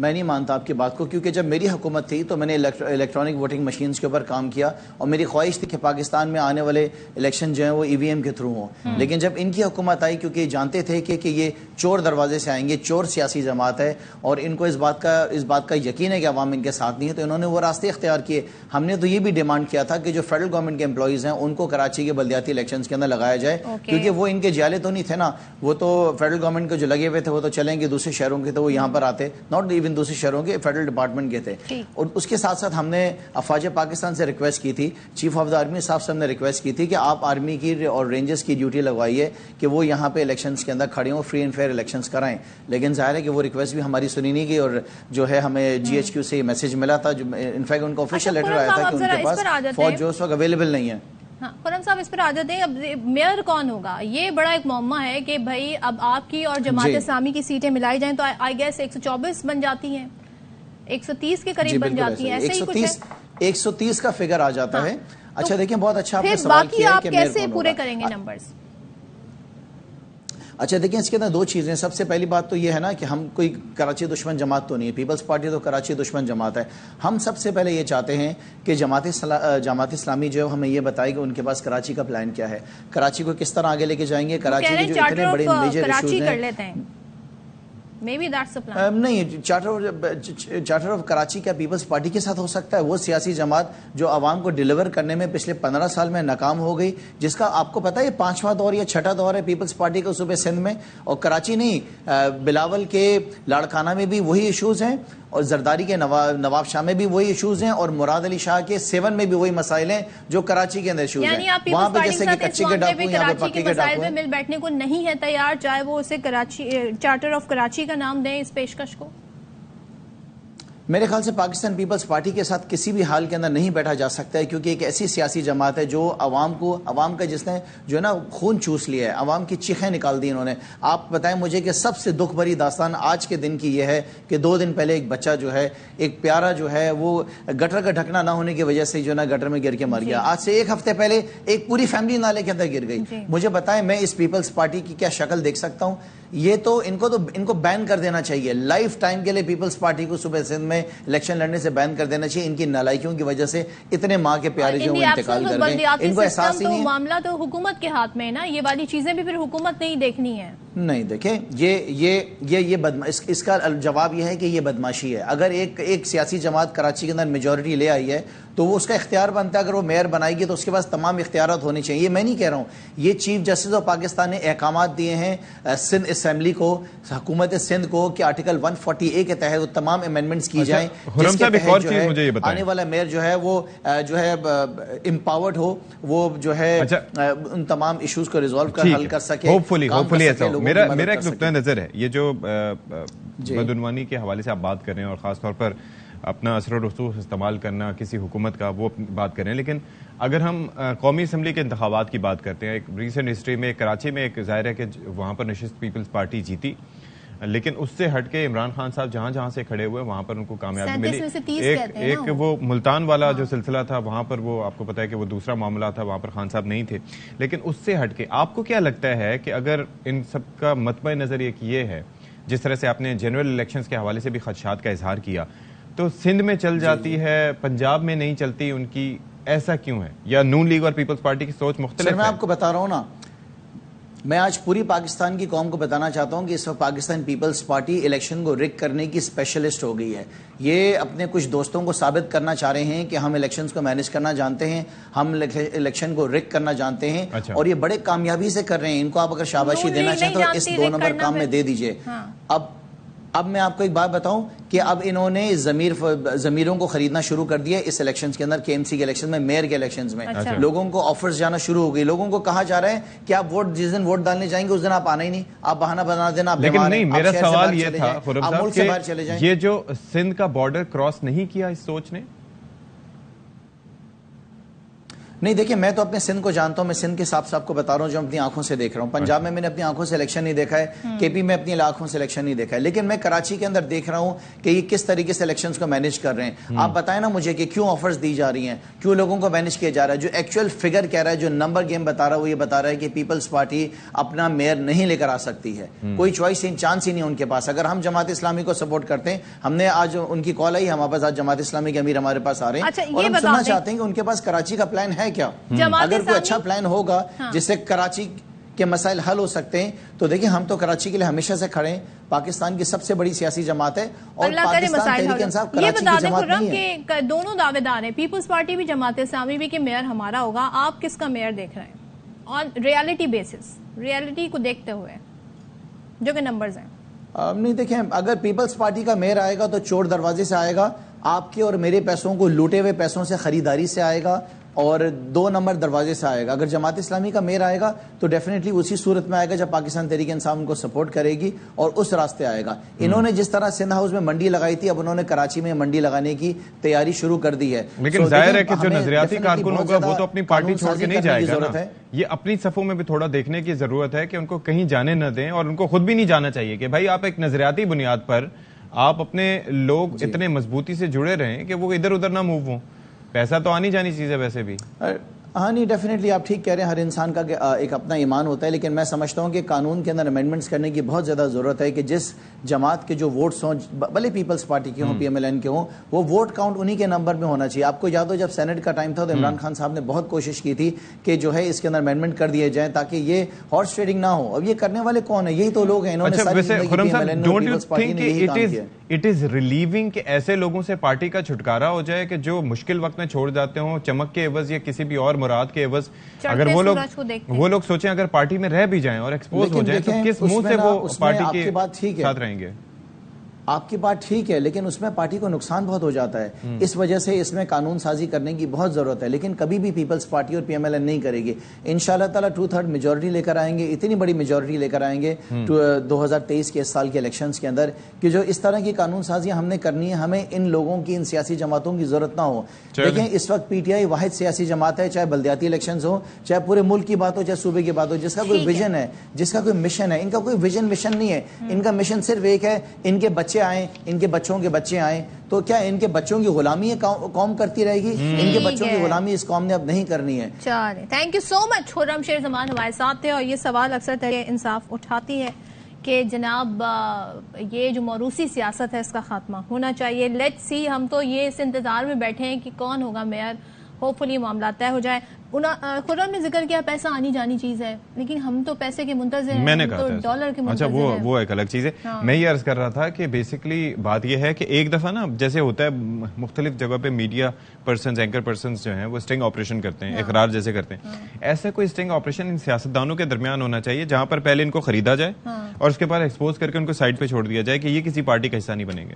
میں نہیں مانتا آپ کی بات کو، کیونکہ جب میری حکومت تھی تو میں نے الیکٹرانک ووٹنگ مشینز کے اوپر کام کیا، اور میری خواہش تھی کہ پاکستان میں آنے والے الیکشن جو ہیں وہ EVM کے تھرو ہوں. لیکن جب ان کی حکومت آئی، کیونکہ جانتے تھے کہ یہ چور دروازے سے آئیں گے، چور سیاسی جماعت ہے، اور ان کو اس بات کا یقین ہے کہ عوام ان کے ساتھ نہیں ہے، تو انہوں نے وہ راستے اختیار کیے. ہم نے تو یہ بھی ڈیمانڈ کیا تھا کہ جو فیڈرل گورنمنٹ کے امپلائیز ہیں ان کو کراچی کے بلدیاتی الیکشنز کے اندر لگایا جائے، کیونکہ وہ ان کے جالے تو نہیں تھے نا، وہ تو فیڈرل گورنمنٹ کے جو لگے ہوئے تھے وہ تو چلیں گے دوسرے شہروں کے، تو وہ یہاں پر آتے، ناٹ ایون دوسرے شہروں کے، فیڈرل ڈپارٹمنٹ کے تھے. اور اس کے ساتھ ساتھ ہم نے افواج پاکستان سے ریکویسٹ کی تھی، چیف آف دا آرمی صاحب سے ہم نے ریکویسٹ کی تھی کہ آپ آرمی کی اور رینجرز کی ڈیوٹی لگوائیے کہ وہ یہاں پہ الیکشنز کے اندر کھڑے ہوں، فری اینڈ فیئر الیکشنز کرائیں. لیکن ظاہر ہے کہ وہ ریکویسٹ بھی ہماری سنی نہیں گئی، اور جو ہے ہمیں GHQ سے یہ میسج ملا تھا، جو انفیکٹ ان کا آفیشیل لیٹر آیا تھا کہ ان کے پاس فوج جو اس وقت اویلیبل نہیں ہے. خرم صاحب اس پر آ جاتے ہیں. اب میئر کون ہوگا، یہ بڑا ایک معمہ ہے کہ بھائی اب آپ کی اور جماعت اسلامی کی سیٹیں ملائی جائیں تو آئی گیس 124 بن جاتی ہیں، 130 کے قریب بن جاتی ہیں، ایسے ہی کچھ ہے، 130 کا فگر آ جاتا ہے. اچھا دیکھیں، بہت اچھا آپ نے پھر سوال باقی کیا آپ کہ کیسے پورے کریں گے نمبرز؟ اچھا دیکھیں، اس کے اندر دو چیزیں. سب سے پہلی بات تو یہ ہے نا کہ ہم کوئی کراچی دشمن جماعت تو نہیں ہے، پیپلز پارٹی تو کراچی دشمن جماعت ہے. ہم سب سے پہلے یہ چاہتے ہیں کہ جماعت اسلامی جو ہمیں یہ بتائے کہ ان کے پاس کراچی کا پلان کیا ہے، کراچی کو کس طرح آگے لے کے جائیں گے. کراچی کے جو اتنے بڑے میجر ایشوز ہیں، نہیں، چارٹر آف کراچی کیا پیپلز پارٹی کے ساتھ ہو سکتا ہے؟ وہ سیاسی جماعت جو عوام کو ڈیلیور کرنے میں پچھلے 15 سال میں ناکام ہو گئی، جس کا آپ کو پتا ہے یہ 5واں دور یا 6واں دور ہے پیپلز پارٹی کا صوبے سندھ میں. اور کراچی نہیں، بلاول کے لاڑکانہ میں بھی وہی ایشوز ہیں، اور زرداری کے نواب شاہ میں بھی وہی ایشوز ہیں، اور مراد علی شاہ کے 7 میں بھی وہی مسائل ہیں جو کراچی کے اندر ایشوز ہیں. وہاں پہ جیسے کہ کچے کے ڈاکو، یہاں پہ پکے کے ڈاکو ہیں. مل بیٹھنے کو نہیں ہے تیار، چاہے وہ اسے چارٹر آف کراچی کا نام دیں اس پیشکش کو. میرے خیال سے پاکستان پیپلز پارٹی کے ساتھ کسی بھی حال کے اندر نہیں بیٹھا جا سکتا ہے، کیونکہ ایک ایسی سیاسی جماعت ہے جو عوام کا جس نے جو ہے نا خون چوس لیا ہے، عوام کی چیخیں نکال دی انہوں نے. آپ بتائیں مجھے کہ سب سے دکھ بھری داستان آج کے دن کی یہ ہے کہ 2 دن پہلے ایک بچہ جو ہے، ایک پیارا جو ہے، وہ گٹر کا ڈھکنا نہ ہونے کی وجہ سے جو ہے نا گٹر میں گر کے مر گیا. آج سے 1 ہفتے پہلے ایک پوری فیملی نالے کے اندر گر گئی. مجھے بتائیں میں اس پیپلز پارٹی کی کیا شکل دیکھ سکتا ہوں؟ یہ تو ان کو بین کر دینا چاہیے لائف ٹائم کے لیے. پیپلز پارٹی کو صوبہ سندھ میں الیکشن لڑنے سے بین کر دینا چاہیے. ان کی نالائکیوں کی وجہ سے اتنے ماں کے پیارے جو وہ انتقال کر گئے، ان کو احساس ہی نہیں ہے. معاملہ تو حکومت کے ہاتھ میں ہے نا، یہ والی چیزیں بھی پھر حکومت نہیں دیکھنی ہے. نہیں دیکھیں، یہ اس کا جواب یہ ہے کہ یہ بدماشی ہے. اگر ایک سیاسی جماعت کراچی کے اندر میجورٹی لے آئی ہے تو وہ اس کا اختیار بنتا ہے. اگر وہ میئر بنائے گی تو اس کے پاس تمام اختیارات ہونے چاہیے. یہ میں نہیں کہہ رہا ہوں، یہ چیف جسٹس آف پاکستان نے احکامات دیے ہیں سندھ اسمبلی کو، حکومت سندھ کو، کہ آرٹیکل 140A کے تحت وہ تمام امینڈمنٹس کی جائیں جس کے تحت جو ہے آنے والا میئر جو ہے وہ جو ہے امپاورڈ ہو، وہ جو ہے ان تمام ایشوز کو ریزالو کر حل کر سکے. ہوپفلی ایسا ہو. میرا ایک نقطہ نظر ہے، یہ جو بدعنوانی کے حوالے سے آپ بات کر رہے ہیں اور خاص طور پر اپنا اثر و رسوخ استعمال کرنا کسی حکومت کا، وہ بات کریں. لیکن اگر ہم قومی اسمبلی کے انتخابات کی بات کرتے ہیں، ایک ریسنٹ ہسٹری میں کراچی میں ایک ظاہر ہے کہ وہاں پر نشست پیپلز پارٹی جیتی، لیکن اس سے ہٹ کے عمران خان صاحب جہاں سے کھڑے ہوئے وہاں پر ان کو کامیابی ملی. ایک وہ ملتان والا جو سلسلہ تھا وہاں پر وہ آپ کو پتا ہے کہ وہ دوسرا معاملہ تھا، وہاں پر خان صاحب نہیں تھے. لیکن اس سے ہٹ کے آپ کو کیا لگتا ہے کہ اگر ان سب کا مطمع نظر ایک یہ ہے، جس طرح سے آپ نے جنرل الیکشنز کے حوالے سے بھی خدشات کا اظہار کیا، تو سندھ میں چل جاتی ہے، پنجاب میں نہیں چلتی ان کی، ایسا کیوں ہے؟ یا نون لیگ اور پیپلز پارٹی کی سوچ مختلف ہے؟ میں آپ کو بتا رہا ہوں نا، میں آج پوری پاکستان کی قوم کو بتانا چاہتا ہوں کہ اس وقت پاکستان پیپلز پارٹی الیکشن کو رگ کرنے کی اسپیشلسٹ ہو گئی ہے. یہ اپنے کچھ دوستوں کو ثابت کرنا چاہ رہے ہیں کہ ہم الیکشنز کو مینیج کرنا جانتے ہیں، ہم الیکشن کو رگ کرنا جانتے ہیں، اور یہ بڑے کامیابی سے کر رہے ہیں. ان کو آپ اگر شاباشی دینا چاہیں تو اس 2 نمبر کام میں دے دیجئے. اب میں آپ کو ایک بات بتاؤں کہ اب انہوں نے ضمیروں کو خریدنا شروع کر دیا اس الیکشنز کے اندر، KMC کے الیکشن میں، میئر کے الیکشنز میں. لوگوں کو آفرز جانا شروع ہو گئی. لوگوں کو کہا جا رہا ہے کہ آپ جس دن ووٹ ڈالنے جائیں گے اس دن آپ آنا ہی نہیں، آپ بہانہ بنا دینا، آپ بیمار ہیں، میرا سوال یہ تھا آپ ملک سے باہر چلے جائیں. یہ جو سندھ کا بارڈر کراس نہیں کیا اس سوچ نے، نہیں دیکھیں میں تو اپنے سندھ کو جانتا ہوں, میں سندھ کے حساب سے آپ کو بتا رہا ہوں جو اپنی آنکھوں سے دیکھ رہا ہوں. پنجاب میں نے اپنی آنکھوں سے الیکشن نہیں دیکھا ہے, کے پی میں اپنی آنکھوں سے الیکشن نہیں دیکھا ہے, لیکن میں کراچی کے اندر دیکھ رہا ہوں کہ یہ کس طریقے سے الیکشنز کو مینیج کر رہے ہیں. آپ بتائیں نا مجھے کہ کیوں آفرز دی جا رہی ہیں, کیوں لوگوں کو مینیج کیا جا رہا ہے. جو ایکچوئل فگر کہہ رہا ہے, جو نمبر گیم بتا رہا ہے, وہ یہ بتا رہا ہے کہ پیپلز پارٹی اپنا میئر نہیں لے کر آ سکتی ہے, کوئی چوائس چانس ہی نہیں ان کے پاس. اگر ہم جماعت اسلامی کو سپورٹ کرتے ہیں, ہم نے آج ان کی کال آئی ہمارے پاس, آج جماعت اسلامی کے امیر ہمارے پاس آ رہے ہیں اور ہم سننا چاہتے ہیں کہ ان کے پاس کراچی کا پلان ہے کیا. اگر کوئی اچھا پلان ہوگا جس سے کراچی کے مسائل حل ہو سکتے ہیں تو دیکھیں ہم تو کراچی کے لیے ہمیشہ سے کھڑے ہیں. پاکستان کی سب سے بڑی سیاسی جماعت ہے اور پاکستان تحریک انصاف کراچی کی جماعت نہیں ہے. کہ دونوں دعوے دار ہیں, پیپلز پارٹی بھی جماعت اسلامی بھی کہ میئر ہمارا ہوگا. آپ کس کا میئر دیکھ رہے ہیں آن ریالٹی بیسس, ریالٹی کو دیکھتے ہوئے جو کہ نمبرز ہیں؟ نہیں دیکھیں, اگر پیپلز پارٹی کا میئر آئے گا تو چور دروازے سے آئے گا, آپ کے اور میرے پیسوں کو لوٹے ہوئے پیسوں سے خریداری سے آئے گا اور 2 نمبر دروازے سے آئے گا. اگر جماعت اسلامی کا میئر آئے گا تو ڈیفینیٹلی اسی صورت میں آئے گا جب پاکستان تحریک انصاف ان کو سپورٹ کرے گی اور اس راستے آئے گا. انہوں نے جس طرح سندھ ہاؤس میں منڈی لگائی تھی, اب انہوں نے کراچی میں منڈی لگانے کی تیاری شروع کر دی ہے. لیکن ظاہر ہے کہ جو نظریاتی کارکن ہوگا وہ تو اپنی پارٹی چھوڑ کے نہیں جائے گا. یہ اپنی صفوں میں بھی تھوڑا دیکھنے کی ضرورت ہے کہ ان کو کہیں جانے نہ دیں, اور ان کو خود بھی نہیں جانا چاہیے کہ بھائی آپ ایک نظریاتی بنیاد پر آپ اپنے لوگ اتنے مضبوطی سے جڑے رہیں کہ وہ ادھر ادھر نہ موو ہوں. پیسہ تو آنی جانی چیز ہے ویسے بھی. ہاں نہیں ڈیفینیٹلی آپ ٹھیک کہہ رہے ہیں, ہر انسان کا ایک اپنا ایمان ہوتا ہے, لیکن میں سمجھتا ہوں کہ قانون کے اندر امینڈمنٹس کرنے کی بہت زیادہ ضرورت ہے کہ جس جماعت کے جو ووٹس ہوں, بھلے پیپلز پارٹی کے ہوں, پی ایم ایل این کے ہوں, وہ ووٹ کاؤنٹ انہی کے نمبر میں ہونا چاہیے. آپ کو یاد ہو جب سینٹ کا ٹائم تھا تو عمران خان صاحب نے بہت کوشش کی تھی کہ جو ہے اس کے اندر امینڈمنٹ کر دیے جائیں تاکہ یہ ہارس ٹریڈنگ نہ ہو. اب یہ کرنے والے کون ہیں؟ یہی تو لوگ ہیں, انہوں نے ساری زندگی پی ایم ایل این اور پیپلز پارٹی نے یہی کام کیا. اٹ از ریلیونگ کہ ایسے لوگوں سے پارٹی کا چھٹکارا ہو جائے کہ جو مشکل وقت میں چھوڑ جاتے ہوں چمک کے عوض یا کسی بھی اور مراد کے عوض. اگر وہ لوگ سوچیں اگر پارٹی میں رہ بھی جائیں اور ایکسپوز ہو جائیں تو کس منہ سے وہ پارٹی کے ساتھ رہیں گے؟ آپ کی بات ٹھیک ہے, لیکن اس میں پارٹی کو نقصان بہت ہو جاتا ہے. اس وجہ سے اس میں قانون سازی کرنے کی بہت ضرورت ہے, لیکن کبھی بھی پیپلز پارٹی اور پی ایم ایل این نہیں کرے گی. انشاءاللہ تعالیٰ 2/3 میجورٹی لے کر آئیں گے, اتنی بڑی میجورٹی لے کر آئیں گے 2023 کے اس سال کے الیکشنز کے اندر کہ جو اس طرح کی قانون سازیاں ہم نے کرنی ہے, ہمیں ان لوگوں کی, ان سیاسی جماعتوں کی ضرورت نہ ہو. دیکھیں اس وقت پی ٹی آئی واحد سیاسی جماعت ہے, چاہے بلدیاتی الیکشنز ہوں, چاہے پورے ملک کی بات ہو, چاہے صوبے کی بات ہو, جس کا کوئی ویژن ہے, جس کا کوئی مشن ہے. ان کا کوئی ویژن مشن نہیں ہے, ان کا مشن صرف ایک ہے, ان کے بچے آئیں, ان کے بچوں کے بچے آئیں. تو کیا ان کے بچوں کی غلامی قوم کرتی رہے گی؟ ان کے بچوں کی غلامی اس قوم نے اب نہیں کرنی ہے. چلیں, تھینک یو سو مچ. خرم شیر زمان ہمارے ساتھ تھے, اور یہ سوال اکثر تحریک انصاف اٹھاتی ہے کہ جناب یہ جو موروثی سیاست ہے اس کا خاتمہ ہونا چاہیے. لیٹس سی, ہم تو یہ اس انتظار میں بیٹھے ہیں کہ کون ہوگا میئر, ہوپ فلی معاملات طے ہو جائے. خرم نے ذکر کیا پیسہ آنی جانی چیز ہے, لیکن ہم تو پیسے کے منتظر ہیں, میں نے تو ڈالر کے منتظر ہیں. اچھا وہ ایک الگ چیز ہے. میں یہ عرض کر رہا تھا کہ بیسکلی بات یہ ہے کہ ایک دفعہ نا جیسے ہوتا ہے مختلف جگہ پہ میڈیا پرسنز, اینکر پرسنز جو ہیں وہ اسٹنگ آپریشن کرتے ہیں, اقرار جیسے کرتے ہیں, ایسا کوئی اسٹنگ آپریشن ان سیاستدانوں کے درمیان ہونا چاہیے جہاں پر پہلے ان کو خریدا جائے اور اس کے بعد ایکسپوز کر کے ان کو سائڈ پہ چھوڑ دیا جائے کہ یہ کسی پارٹی کا حصہ نہیں بنیں گے.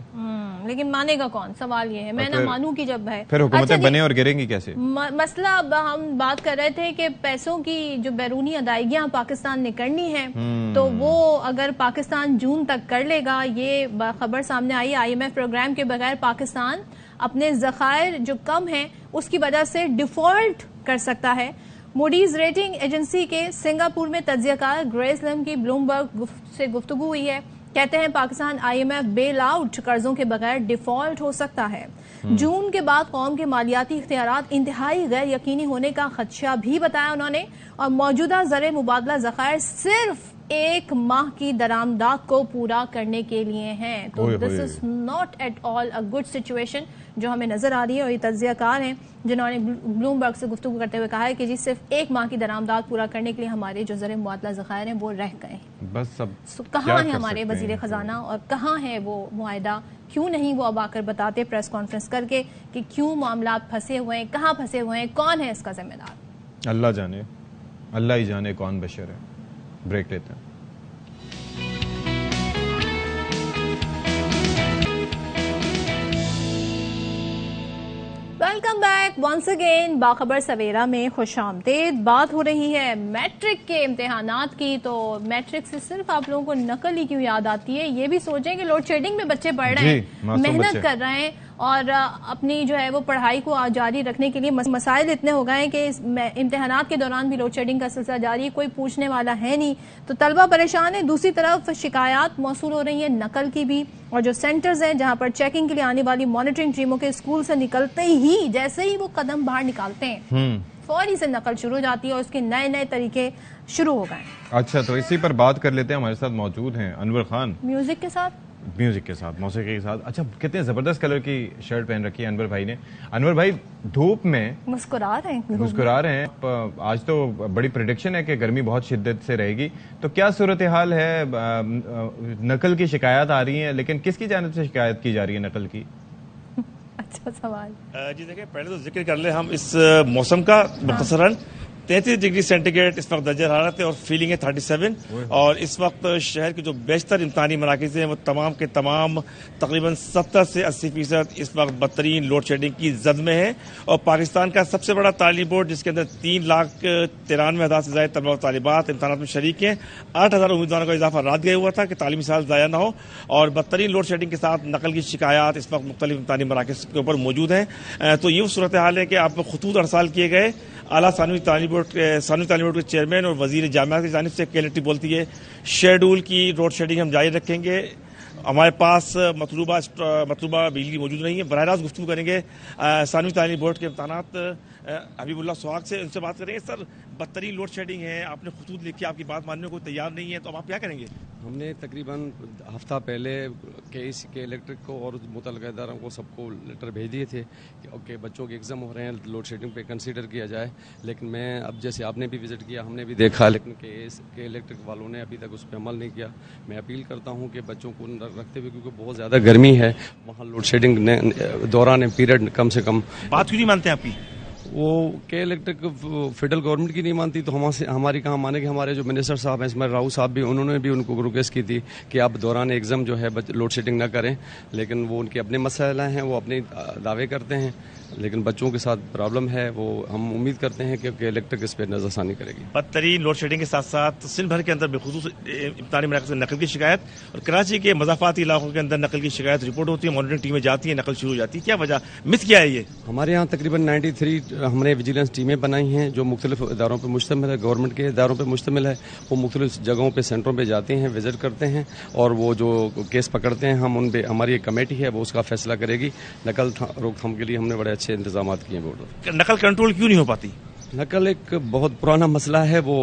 لیکن مانے گا کون؟ سوال یہ ہے. میں نہ مانوں کی جب ہے پھر حکومتیں بنے اور گریں گی کیسے؟ مسئلہ اب ہم بات کر رہے تھے کہ پیسوں کی جو بیرونی ادائیگیاں پاکستان نے کرنی ہے تو وہ اگر پاکستان جون تک کر لے گا, یہ خبر سامنے آئی آئی ایم ایف پروگرام کے بغیر پاکستان اپنے ذخائر جو کم ہیں اس کی وجہ سے ڈیفالٹ کر سکتا ہے. موڈیز ریٹنگ ایجنسی کے سنگاپور میں تجزیہ کار گریس لم کی بلومبرگ سے گفتگو ہوئی ہے. کہتے ہیں Pakistan I M F bail out قرضوں کے بغیر ڈیفالٹ ہو سکتا ہے. جون کے بعد قوم کے مالیاتی اختیارات انتہائی غیر یقینی ہونے کا خدشہ بھی بتایا انہوں نے, اور موجودہ زر مبادلہ ذخائر صرف 1 ماہ کی درآمدات کو پورا کرنے کے لیے ہیں. تو this is not at all a good situation جو ہمیں نظر آ رہی ہے. اور یہ تجزیہ کار ہیں جنہوں نے بلومبرگ سے گفتگو کرتے ہوئے کہا ہے کہ جی صرف 1 ماہ کی درآمدات پورا کرنے کے لیے ہمارے جو زر مبادلہ ذخائر ہیں وہ رہ گئے. بس اب کہاں ہے ہمارے وزیر خزانہ اور کہاں ہے وہ معاہدہ؟ کیوں نہیں وہ اب آ کر بتاتے پریس کانفرنس کر کے کہ کیوں معاملات پھنسے ہوئے ہیں, کہاں پھنسے ہوئے ہیں, کون ہے اس کا ذمہ دار؟ اللہ جانے, اللہ ہی جانے کون بشر ہے. بریک لیتے ہیں. Welcome back once again. Bakhabar Savera میں خوش آمدید. بات ہو رہی ہے میٹرک کے امتحانات کی, تو میٹرک سے صرف آپ لوگوں کو نقل ہی کیوں یاد آتی ہے؟ یہ بھی سوچیں کہ لوڈ شیڈنگ میں بچے پڑھ رہے ہیں, محنت کر رہے ہیں, اور اپنی جو ہے وہ پڑھائی کو جاری رکھنے کے لیے مسائل اتنے ہو گئے ہیں کہ امتحانات کے دوران بھی لوڈ شیڈنگ کا سلسلہ جاری ہے, کوئی پوچھنے والا ہے نہیں, تو طلبہ پریشان ہیں. دوسری طرف شکایات موصول ہو رہی ہیں نقل کی بھی, اور جو سینٹرز ہیں جہاں پر چیکنگ کے لیے آنے والی مانیٹرنگ ٹیموں کے اسکول سے نکلتے ہی جیسے ہی وہ قدم باہر نکالتے ہیں فوری سے نقل شروع ہو جاتی ہے, اور اس کے نئے نئے طریقے شروع ہو گئے. اچھا, تو اسی پر بات کر لیتے ہیں. ہمارے ساتھ موجود ہیں انور خان, میوزک کے ساتھ موسیقی کے ساتھ. اچھا, کتنے زبردست کلر کی شرٹ پہن رکھی ہے انور بھائی نے. انور بھائی دھوپ میں مسکرا رہے ہیں. آج تو بڑی پریڈکشن ہے کہ گرمی بہت شدت سے رہے گی, تو کیا صورتحال ہے؟ نقل کی شکایات آ رہی ہیں, لیکن کس کی جانب سے شکایت کی جا رہی ہے نقل کی؟ اچھا سوال. جی دیکھیں, پہلے تو ذکر کر لیں ہم اس موسم کا مختصراً. 33 ڈگری سینٹی گریڈ اس وقت درجہ حرارت ہے اور فیلنگ ہے 37. اور اس وقت شہر کے جو بیشتر امتحانی مراکز ہیں وہ تمام کے تمام تقریباً 70 سے 80% اس وقت بدترین لوڈ شیڈنگ کی زد میں ہے. اور پاکستان کا سب سے بڑا تعلیمی بورڈ جس کے اندر 3,93,000 سے زائد طلبہ و طالبات امتحانات میں شریک ہیں, 8,000 امیدواروں کا اضافہ رات گیا ہوا تھا کہ تعلیمی سال ضائع نہ ہو. اور بدترین لوڈ شیڈنگ کے ساتھ نقل کی شکایات اس وقت مختلف امتحانی مراکز کے اوپر موجود ہیں. تو یہ صورتحال ہے کہ آپ خطوط ارسال کیے گئے. اعلیٰ ثانوی تعلیم بورڈ کے چیئرمین اور وزیر جامعہ کی جانب سے کلیکٹر بولتی ہے شیڈول کی روڈ شیڈنگ ہم جاری رکھیں گے. ہمارے پاس مطلوبہ بجلی موجود نہیں ہے. براہ راست گفتگو کریں گے ثانوی تعلیم بورڈ کے امتحانات حبیب اللہ سہاگ سے, ان سے بات کریں گے. سر, بدترین لوڈ شیڈنگ ہے, آپ نے خطوط لکھی, آپ کی بات ماننے کو تیار نہیں ہے, تو اب آپ کیا کریں گے؟ ہم نے تقریباً ہفتہ پہلے کے الیکٹرک کو اور متعلقہ اداروں کو سب کو لیٹر بھیج دیے تھے کہ بچوں کے ایگزام ہو رہے ہیں, لوڈ شیڈنگ پہ کنسیڈر کیا جائے. لیکن میں اب جیسے آپ نے بھی وزٹ کیا, ہم نے بھی دیکھا, لیکن کے الیکٹرک والوں نے ابھی تک اس پہ عمل نہیں کیا. میں اپیل کرتا ہوں کہ بچوں کو رکھتے ہوئے, کیونکہ بہت زیادہ گرمی ہے وہاں, لوڈ شیڈنگ دوران پیریڈ کم سے کم. بات کیوں نہیں مانتے آپ کی؟ وہ کے الیکٹرک فیڈرل گورنمنٹ کی نہیں مانتی, تو ہماری کہاں مانے کہ ہمارے جو منسٹر صاحب ہیں اسماعیل راؤ صاحب بھی, انہوں نے بھی ان کو ریکویسٹ کی تھی کہ آپ دوران ایگزام جو ہے لوڈ شیڈنگ نہ کریں. لیکن وہ ان کے اپنے مسائل ہیں, وہ اپنے دعوے کرتے ہیں, لیکن بچوں کے ساتھ پرابلم ہے. وہ ہم امید کرتے ہیں کہ الیکٹرک اس پہ نظر ثانی کرے گی. بدترین لوڈ شیڈنگ کے ساتھ ساتھ سندھ بھر کے اندر بخصوص امتحانی مراکز سے نقل کی شکایت, اور کراچی کے مضافاتی علاقوں کے اندر نقل کی شکایت رپورٹ ہوتی ہے, مانیٹرنگ ٹیمیں جاتی ہیں, نقل شروع ہو جاتی ہے. کیا وجہ, مت کیا ہے یہ؟ ہمارے یہاں تقریباً 93 ہم نے ویجیلنس ٹیمیں بنائی ہیں جو مختلف اداروں پہ مشتمل ہے, گورنمنٹ کے اداروں پہ مشتمل ہے. وہ مختلف جگہوں پہ سینٹروں پہ جاتے ہیں, وزٹ کرتے ہیں, اور وہ جو کیس پکڑتے ہیں ہم ان پہ, ہماری ایک کمیٹی ہے وہ اس کا فیصلہ کرے گی. نقل روک تھام کے لیے ہم نے بڑے اچھے انتظامات کیے ہیں. نقل کنٹرول کیوں نہیں ہو پاتی؟ نقل ایک بہت پرانا مسئلہ ہے. وہ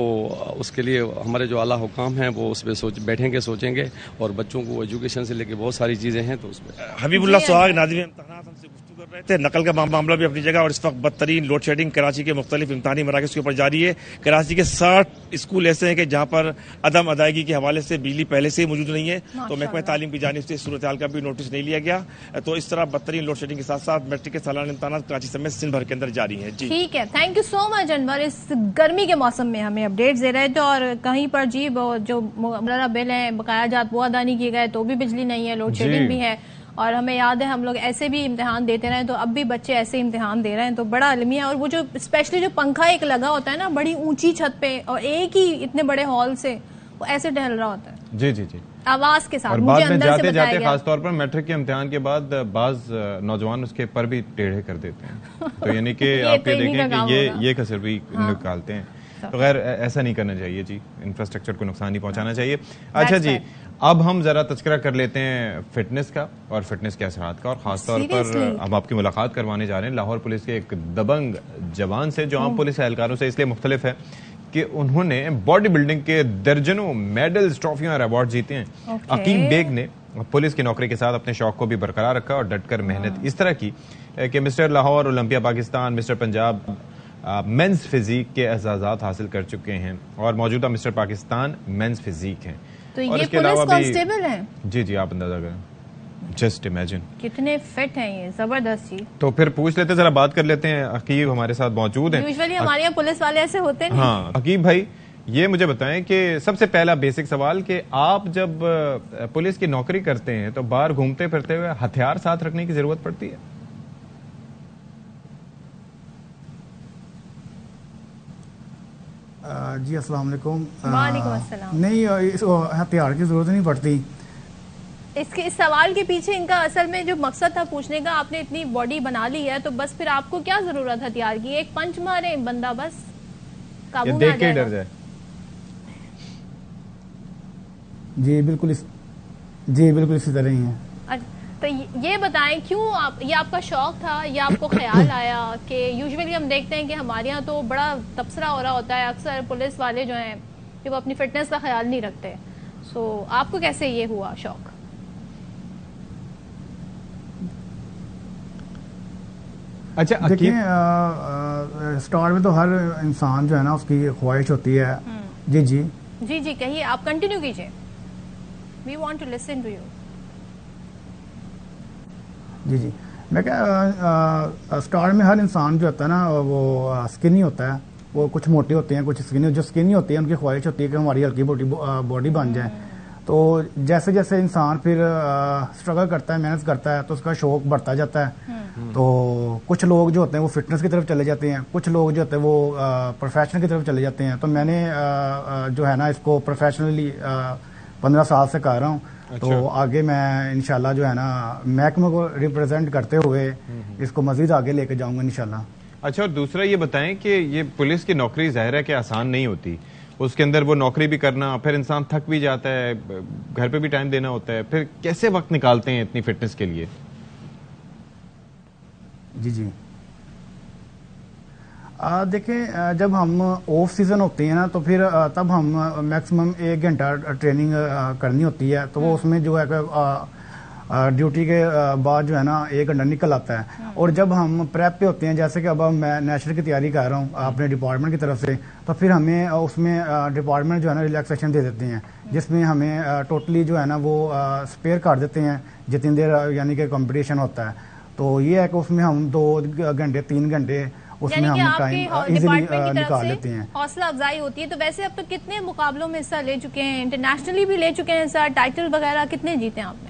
اس کے لیے ہمارے جو اعلیٰ حکام ہیں وہ اس پہ بیٹھیں گے, سوچیں گے, اور بچوں کو ایجوکیشن سے لے کے بہت ساری چیزیں ہیں. تو اس پہ حبیب اللہ سہاگ ناظم امتحانات ہم سے گفتگو کر رہے تھے. نقل کا معاملہ بھی اپنی جگہ, اور اس وقت بدترین لوڈ شیڈنگ کراچی کے مختلف امتحانی مراکز کے اوپر جاری ہے. کراچی کے 60 اسکول ایسے ہیں کہ جہاں پر عدم ادائیگی کے حوالے سے بجلی پہلے سے ہی موجود نہیں ہے, تو محکمہ تعلیم کی جانب سے صورتحال کا بھی نوٹس نہیں لیا گیا. تو اس طرح بدترین لوڈ شیڈنگ کے ساتھ ساتھ میٹرک کے سالانہ امتحانات کراچی سمیت سندھ بھر کے اندر جاری ہیں. جی ٹھیک ہے, تھینک یو سو مچ انور. اس گرمی کے موسم میں ہمیں اپڈیٹس دے رہے تھے, اور کہیں پر جی جو مقررہ بل ہیں بقایا جات وہ ادا نہیں کیے گئے, تو بھی بجلی نہیں ہے, لوڈ شیڈنگ بھی ہے. اور ہمیں یاد ہے ہم لوگ ایسے بھی امتحان دیتے رہے, تو اب بھی بچے ایسے امتحان دے رہے ہیں, تو بڑا المیہ. اور وہ جو اسپیشلی جو پنکھا ایک لگا ہوتا ہے نا بڑی اونچی چھت پہ, اور ایک ہی اتنے بڑے ہال سے وہ ایسے ٹہل رہا ہوتا ہے, جی جی جی, آواز کے ساتھ. اور بعد میں جاتے جاتے خاص طور پر میٹرک کے امتحان کے بعد بعض نوجوان اس کے پر بھی ٹیڑھے کر دیتے ہیں. تو یعنی کہ آپ یہ دیکھیں کہ یہ کسر بھی نکالتے ہیں. تو غیر ایسا نہیں کرنا چاہیے جی, انفراسٹرکچر کو نقصان نہیں پہنچانا چاہیے. اچھا جی, اب ہم ذرا تذکرہ کر لیتے ہیں فٹنس کا اور فٹنس کے اثرات کا, اور خاص طور پر ہم آپ کی ملاقات کروانے جا رہے ہیں لاہور پولیس کے ایک دبنگ جوان سے, جو عام پولیس اہلکاروں سے اس لیے مختلف ہے کہ انہوں نے باڈی بلڈنگ کے درجنوں میڈلز, ٹرافیاں اور ایوارڈ جیتے ہیں. عقیب بیگ نے پولیس کی نوکری کے ساتھ اپنے شوق کو بھی برقرار رکھا اور ڈٹ کر محنت اس طرح کی کہ mister Lahore, Olympia Pakistan, mister Punjab men's physique کے اعزازات حاصل کر چکے ہیں, اور موجودہ مسٹر پاکستان مینز فزیک ہیں. تو یہ پولیس کانسٹیبل ہیں؟ جی جی, آپ اندازہ کریں, جسٹ امیجن کتنے فٹ ہیں یہ, زبردست چیز. تو پھر پوچھ لیتے, ذرا بات کر لیتے ہیں. عقیب ہمارے ساتھ موجود ہیں. یوزولی ہمارے یہاں پولیس والے ایسے ہوتے نہیں. ہاں عقیب بھائی, یہ مجھے بتائیں کہ سب سے پہلا بیسک سوال کہ آپ جب پولیس کی نوکری کرتے ہیں تو باہر گھومتے پھرتے ہوئے ہتھیار ساتھ رکھنے کی ضرورت پڑتی ہے؟ جی السلام علیکم. وعلیکم السلام. نہیں, اس کو ہتھیار کی ضرورت نہیں پڑتی. اس سوال کے پیچھے ان کا اصل میں جو مقصد تھا پوچھنے کا، آپ نے اتنی باڈی بنا لی ہے تو بس پھر آپ کو کیا ضرورت ہتھیار کی؟ ایک پنچ مارے بندہ بس قابو میں آ دیکھ کے ڈر جائے. جی بالکل اسی طرح ہی ہے. تو یہ بتائیں کیوں یہ آپ کا شوق تھا یا آپ کو خیال آیا کہ یوزولی ہم دیکھتے ہیں کہ ہمارے یہاں تو بڑا تبصرہ ہو رہا ہوتا ہے، اکثر پولیس والے جو ہیں کہ وہ اپنی فٹنس کا خیال نہیں رکھتے، سو آپ کو کیسے یہ ہوا شوق؟ اچھا دیکھیں اسٹارٹ میں تو ہر انسان جو ہے نا اس کی خواہش ہوتی ہے. جی کہیے، آپ کنٹینیو کیجیے. We want to listen to you. جی میں اسٹارٹ میں ہر انسان جو ہوتا ہے نا وہ اسکنی ہوتا ہے، وہ کچھ موٹے ہوتے ہیں، کچھ اسکنی. جو اسکنی ہوتی ہے ان کی خواہش ہوتی ہے کہ ہماری ہلکی باڈی بن جائے. تو جیسے جیسے انسان پھر اسٹرگل کرتا ہے، محنت کرتا ہے، تو اس کا شوق بڑھتا جاتا ہے. تو کچھ لوگ جو ہوتے ہیں وہ فٹنس کی طرف چلے جاتے ہیں، کچھ لوگ جو ہوتے ہیں وہ پروفیشن کی طرف چلے جاتے ہیں. تو میں نے جو ہے نا اس کو پروفیشنلی 15 سال سے کر رہا ہوں. تو آگے میں انشاءاللہ جو ہے نا محکمہ کو ریپرزینٹ کرتے ہوئے اس کو مزید آگے لے کے جاؤں گا انشاءاللہ. اچھا، اور دوسرا یہ بتائیں کہ یہ پولیس کی نوکری ظاہر ہے کہ آسان نہیں ہوتی، اس کے اندر وہ نوکری بھی کرنا، پھر انسان تھک بھی جاتا ہے، گھر پہ بھی ٹائم دینا ہوتا ہے، پھر کیسے وقت نکالتے ہیں اتنی فٹنس کے لیے؟ جی دیکھیں، جب ہم آف سیزن ہوتے ہیں نا تو پھر تب ہم میکسیمم 1 گھنٹہ ٹریننگ کرنی ہوتی ہے. تو وہ اس میں جو ہے کہ ڈیوٹی کے بعد جو ہے نا 1 گھنٹہ نکل آتا ہے. اور جب ہم پریپ پہ ہوتے ہیں، جیسے کہ اب میں نیشنل کی تیاری کر رہا ہوں اپنے ڈپارٹمنٹ کی طرف سے، تو پھر ہمیں اس میں ڈپارٹمنٹ جو ہے نا ریلیکسیشن دے دیتے ہیں، جس میں ہمیں ٹوٹلی جو ہے نا وہ اسپیئر کر دیتے ہیں جتنی دیر یعنی کہ کمپٹیشن ہوتا ہے. تو یہ ہے کہ اس میں ہم 2 گھنٹے 3 گھنٹے اس میں ہم ٹائم ایزیلی نکال لیتے ہیں. حوصلہ افزائی ہوتی ہے. تو ویسے اب تک کتنے مقابلوں میں حصہ لے چکے ہیں؟ انٹرنیشنلی بھی لے چکے ہیں حصہ، ٹائٹل وغیرہ کتنے جیتے ہیں آپ نے؟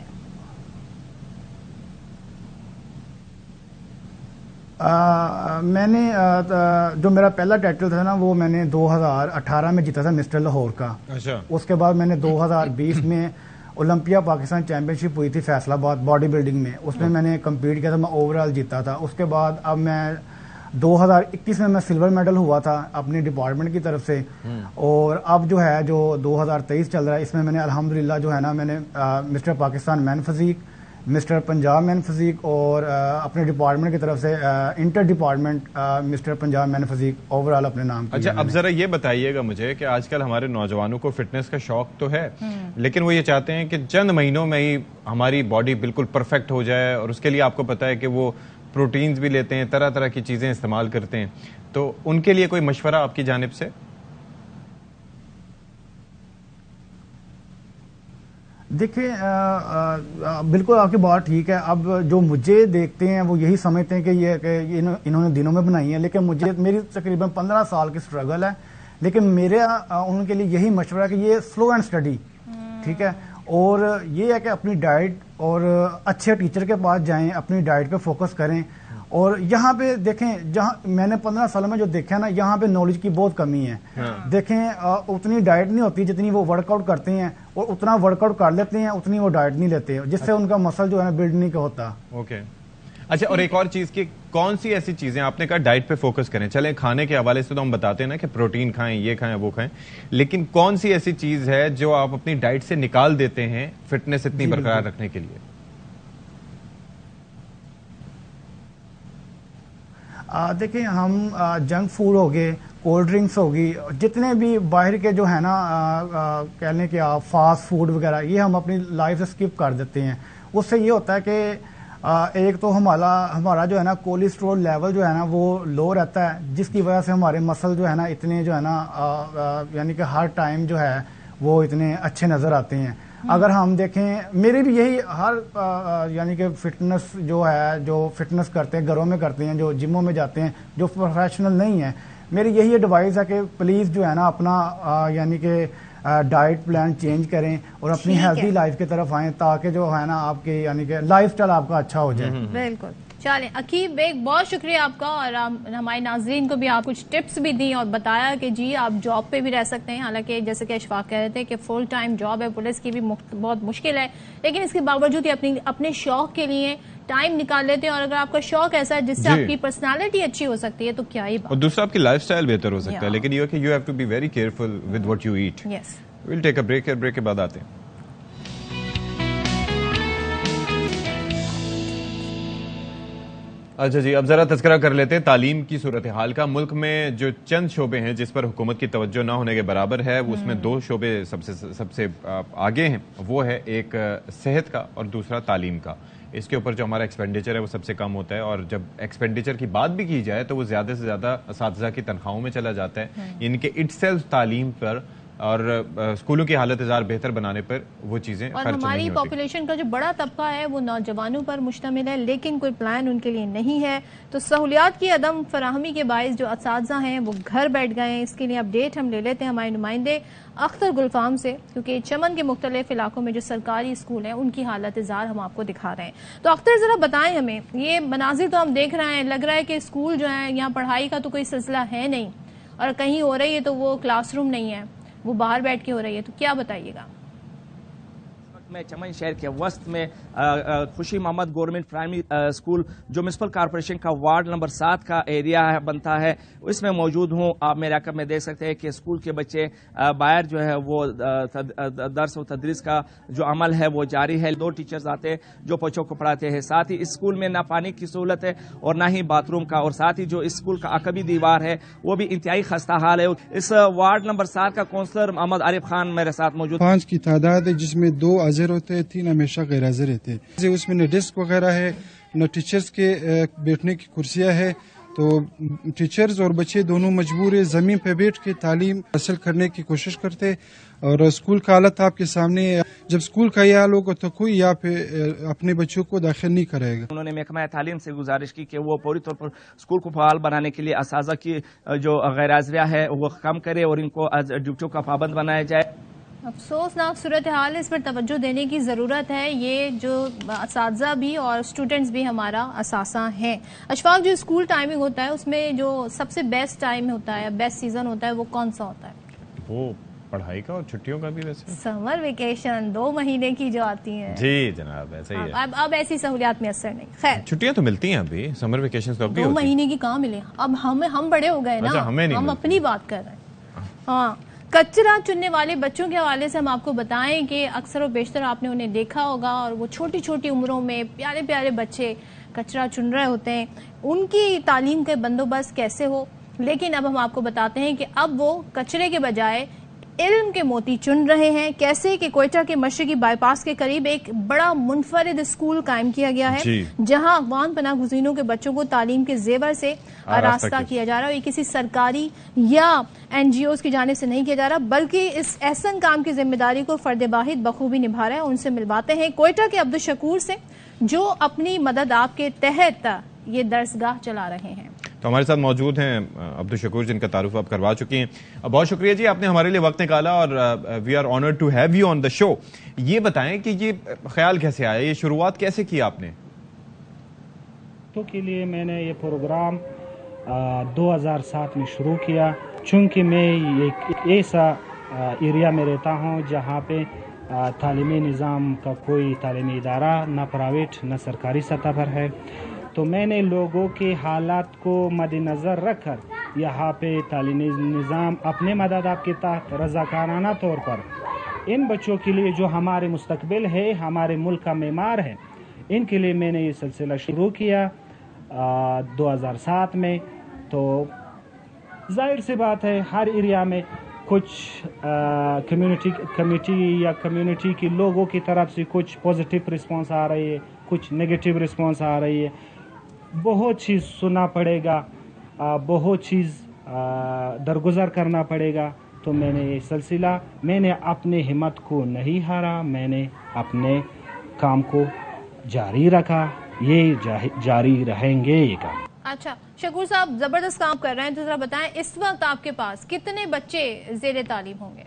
میں نے جو میرا پہلا ٹائٹل تھا نا وہ میں نے 2018 میں جیتا تھا مسٹر لاہور کا. اس کے بعد میں نے 2020 میں اولمپیا پاکستان چیمپئن شپ ہوئی تھی فیصل آباد باڈی بلڈنگ میں، اس میں میں نے کمپیٹ کیا تھا، میں اوور آل جیتا تھا. اس کے بعد اب میں 2021 میں سلور میڈل ہوا تھا اپنی ڈپارٹمنٹ کی طرف سے. اور اب جو ہے جو 2023 چل رہا ہے، اس میں نے الحمدللہ جو ہے نا میں نے مسٹر پاکستان مین فزیک، مسٹر پنجاب مین فزیک اور اپنے ڈپارٹمنٹ کی طرف سے انٹر ڈپارٹمنٹ مسٹر پنجاب مین فزیک اوور آل اپنے نام. اچھا، اب ذرا یہ بتائیے گا مجھے کہ آج کل ہمارے نوجوانوں کو فٹنس کا شوق تو ہے، لیکن وہ یہ چاہتے ہیں کہ چند مہینوں میں ہی ہماری باڈی بالکل پرفیکٹ ہو جائے، اور اس کے لیے آپ کو پتا ہے کہ وہ پروٹینز بھی لیتے ہیں، طرح طرح کی چیزیں استعمال کرتے ہیں. تو ان کے لیے کوئی مشورہ آپ کی جانب سے؟ دیکھیں، بالکل آپ کی بات ٹھیک ہے. اب جو مجھے دیکھتے ہیں وہ یہی سمجھتے ہیں کہ انہوں نے دنوں میں بنائی ہے، لیکن میری تقریباً 15 سال کی سٹرگل ہے. لیکن میرے ان کے لیے یہی مشورہ ہے کہ یہ سلو اینڈ اسٹڈی، ٹھیک ہے. اور یہ ہے کہ اپنی ڈائٹ اور اچھے ٹیچر کے پاس جائیں، اپنی ڈائٹ پہ فوکس کریں. اور یہاں پہ دیکھیں، جہاں میں نے 15 سال میں جو دیکھا نا، یہاں پہ نالج کی بہت کمی ہے. دیکھیں، اتنی ڈائٹ نہیں ہوتی جتنی وہ ورک آؤٹ کرتے ہیں، اور اتنا ورک آؤٹ کر لیتے ہیں اتنی وہ ڈائٹ نہیں لیتے، جس سے ان کا مسل جو ہے نا بلڈ نہیں ہوتا. اوکے. اچھا، اور ایک اور چیز کی کون سی ایسی چیزیں آپ نے کہا ڈائٹ پہ فوکس کریں؟ چلیں، کھانے کے حوالے سے تو ہم بتاتے ہیں نا کہ پروٹین کھائیں، یہ کھائیں، وہ کھائیں، لیکن کون سی ایسی چیز ہے جو آپ اپنی ڈائٹ سے نکال دیتے ہیں فٹنس اتنی برقرار رکھنے کے لیے؟ دیکھیں، ہم جنک فوڈ ہو گئے، کولڈ ڈرنکس ہوگی، جتنے بھی باہر کے جو ہے نا کہہ لیں کہ آپ فاسٹ فوڈ وغیرہ، یہ ہم اپنی لائف سے اسکپ کر دیتے ہیں. اس سے یہ ہوتا ہے کہ ایک تو ہمارا جو ہے نا کولیسٹرول لیول جو ہے نا وہ لو رہتا ہے، جس کی وجہ سے ہمارے مسل جو ہے نا اتنے جو ہے نا یعنی کہ ہر ٹائم جو ہے وہ اتنے اچھے نظر آتے ہیں. اگر ہم دیکھیں، میرے بھی یہی ہر یعنی کہ فٹنس جو ہے، جو فٹنس کرتے ہیں گھروں میں کرتے ہیں، جو جموں میں جاتے ہیں، جو پروفیشنل نہیں ہیں، میری یہی ایڈوائز ہے کہ پلیز جو ہے نا اپنا یعنی کہ ڈائٹ پلان چینج کریں اور اپنی ہیلتھی لائف کی طرف آئیں، تاکہ جو ہے نا آپ کے یعنی کہ لائف سٹائل آپ کا اچھا ہو جائے. بالکل. چلیں عقیب بیگ بہت شکریہ آپ کا، اور ہمارے ناظرین کو بھی آپ کچھ ٹپس بھی دیں اور بتایا کہ جی آپ جاب پہ بھی رہ سکتے ہیں، حالانکہ جیسے کہ اشفاق کہہ رہے تھے کہ فل ٹائم جاب ہے، پولیس کی بھی بہت مشکل ہے، لیکن اس کے باوجود یہ اپنے شوق کے لیے ٹائم نکال لیتے ہیں، اور اگر آپ کا شوق ایسا ہے جس سے آپ کی پرسنالٹی اچھی ہو سکتی ہے تو کیا ہی بات، اور دوسرا آپ کی لائف سٹائل بہتر ہو سکتا ہے، لیکن یہ کہ you have to be very careful with what you eat. Well take a break, break کے بعد آتے ہیں. اچھا جی، اب ذرا تذکرہ کر لیتے ہیں تعلیم کی صورتحال کا. ملک میں جو چند شعبے ہیں جس پر حکومت کی توجہ نہ ہونے کے برابر ہے، وہ اس میں دو شعبے سب سے آگے ہیں. وہ ہے ایک صحت کا اور دوسرا تعلیم کا. اس کے اوپر جو ہمارا ایکسپینڈیچر ہے وہ سب سے کم ہوتا ہے، اور جب ایکسپینڈیچر کی بات بھی کی جائے تو وہ زیادہ سے زیادہ اساتذہ کی تنخواہوں میں چلا جاتا ہے، یعنی کہ اٹ سیلف تعلیم پر اور اسکولوں کی حالت بہتر بنانے پر وہ چیزیں خرچ نہیں ہوتی. اور ہماری پاپولیشن کا جو بڑا طبقہ ہے وہ نوجوانوں پر مشتمل ہے، لیکن کوئی پلان ان کے لیے نہیں ہے. تو سہولیات کی عدم فراہمی کے باعث جو اساتذہ ہیں وہ گھر بیٹھ گئے ہیں. اس کے لیے اپڈیٹ ہم لے لیتے ہیں ہمارے نمائندے اختر گلفام سے، کیونکہ چمن کے مختلف علاقوں میں جو سرکاری اسکول ہیں ان کی حالت زار ہم آپ کو دکھا رہے ہیں. تو اختر ذرا بتائیں ہمیں، یہ مناظر تو ہم دیکھ رہے ہیں، لگ رہا ہے کہ اسکول جو ہیں یہاں پڑھائی کا تو کوئی سلسلہ ہے نہیں، اور کہیں ہو رہی ہے تو وہ کلاس روم نہیں ہے، وہ باہر بیٹھ کے ہو رہی ہے. تو کیا بتائیے گا؟ میں چمن شہر کے وسط میں خوشی محمد گورنمنٹ پرائمری اسکول جو میونسپل کارپوریشن کا وارڈ نمبر 7 کا ایریا بنتا ہے، اس میں موجود ہوں. آپ میرے عقب میں دیکھ سکتے ہیں کہ اسکول کے بچے باہر جو ہے وہ درس و تدریس کا جو عمل ہے وہ جاری ہے. 2 ٹیچرز آتے ہیں جو بچوں کو پڑھاتے ہیں. ساتھ ہی اس اسکول میں نہ پانی کی سہولت ہے اور نہ ہی باتھ روم کا، اور ساتھ ہی جو اس اسکول کا عقبی دیوار ہے وہ بھی انتہائی خستہ حال ہے. اس وارڈ نمبر 7 کا کونسلر محمد عارف خان میرے ساتھ موجود. 5 کی تعداد ہے جس میں 2 حاضر ہوتے ہیں، 3 ہمیشہ غیر حاضر رہتے ہیں. اس میں نہ ڈیسک وغیرہ ہے، نہ ٹیچرز کے بیٹھنے کی کرسیاں ہے. تو ٹیچرز اور بچے دونوں مجبور ہیں زمین پہ بیٹھ کے تعلیم حاصل کرنے کی کوشش کرتے. اور اسکول کا حالت آپ کے سامنے ہے. جب اسکول کا یہ حال ہوگا تو کوئی یہاں پہ اپنے بچوں کو داخل نہیں کرے گا. انہوں نے محکمہ تعلیم سے گزارش کی کہ وہ پوری طور پر اسکول کو فعال بنانے کے لیے اساتذہ کی جو غیر حاضریاں ہے وہ کم کرے اور ان کو ڈیوٹیوں کا پابند بنایا جائے. افسوسناک صورتحال، اس پر توجہ دینے کی ضرورت ہے. یہ جو اساتذہ بھی اور اسٹوڈنٹس بھی ہمارا اثاثہ ہیں. اشفاق، جو اسکول ٹائمنگ ہوتا ہے اس میں جو سب سے بیسٹ ٹائم ہوتا ہے، بیسٹ سیزن ہوتا ہے، وہ کون سا ہوتا ہے؟ وہ پڑھائی کا اور چھٹیوں کا بھی. ویسے سمر ویکیشن 2 مہینے کی جو آتی ہیں. جی جناب ایسا ہی ہے. اب ایسی سہولیات میسر نہیں. خیر، چھٹیاں تو ملتی ہیں ابھی، سمر ویکیشن تو ابھی 2 مہینے کی کہاں ملے. اب ہم بڑے ہو گئے نا، ہم اپنی بات کر رہے ہیں. ہاں، کچرا چننے والے بچوں کے حوالے سے ہم آپ کو بتائیں کہ اکثر و بیشتر آپ نے انہیں دیکھا ہوگا، اور وہ چھوٹی چھوٹی عمروں میں پیارے پیارے بچے کچرا چن رہے ہوتے ہیں. ان کی تعلیم کے بندوبست کیسے ہو، لیکن اب ہم آپ کو بتاتے ہیں کہ اب وہ کچرے کے بجائے علم کے موتی چن رہے ہیں. کیسے کہ کوئٹہ کے مشرقی بائی پاس کے قریب ایک بڑا منفرد اسکول قائم کیا گیا ہے، جہاں افغان پناہ گزینوں کے بچوں کو تعلیم کے زیور سے آراستہ کیا جا رہا ہے. یہ کسی سرکاری یا NGOs کی جانب سے نہیں کیا جا رہا، بلکہ اس احسن کام کی ذمہ داری کو فرد واحد بخوبی نبھا رہا ہے. ان سے ملواتے ہیں کوئٹہ کے عبدالشکور سے، جو اپنی مدد آپ کے تحت یہ درسگاہ چلا رہے ہیں. تو ہمارے ساتھ موجود ہیں عبدالشکور، جن کا تعارف آپ کروا چکی ہیں. بہت شکریہ جی، آپ نے ہمارے لیے وقت نکالا، اور we are honoured to have you on the show. یہ بتائیں کہ یہ خیال کیسے آیا، یہ شروعات کیسے کی آپ نے؟ تو کے لیے میں نے یہ پروگرام 2007 میں شروع کیا. چونکہ میں ایک ایسا ایریا میں رہتا ہوں جہاں پہ تعلیمی نظام کا کوئی تعلیمی ادارہ نہ پرائیویٹ نہ سرکاری سطح پر ہے، تو میں نے لوگوں کے حالات کو مد نظر رکھ کر یہاں پہ تعلیمی نظام اپنے مدد آپ کے تحت رضاکارانہ طور پر ان بچوں کے لیے جو ہمارے مستقبل ہے، ہمارے ملک کا معمار ہے، ان کے لیے میں نے یہ سلسلہ شروع کیا 2007 میں. تو ظاہر سی بات ہے ہر ایریا میں کچھ کمیونٹی کمیٹی یا کمیونٹی کے لوگوں کی طرف سے کچھ پازیٹیو رسپانس آ رہی ہے، کچھ نگیٹیو رسپانس آ رہی ہے. بہت چیز سننا پڑے گا، بہت چیز درگزر کرنا پڑے گا. تو میں نے یہ سلسلہ، میں نے اپنے ہمت کو نہیں ہارا، میں نے اپنے کام کو جاری رکھا. یہ جاری رہیں گے یہ کام. اچھا شکور صاحب، زبردست کام کر رہے ہیں. تو ذرا بتائیں اس وقت آپ کے پاس کتنے بچے زیر تعلیم ہوں گے؟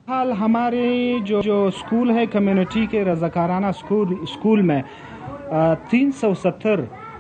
حال ہمارے جو اسکول ہے کمیونٹی کے رضاکارانہ اسکول میں 370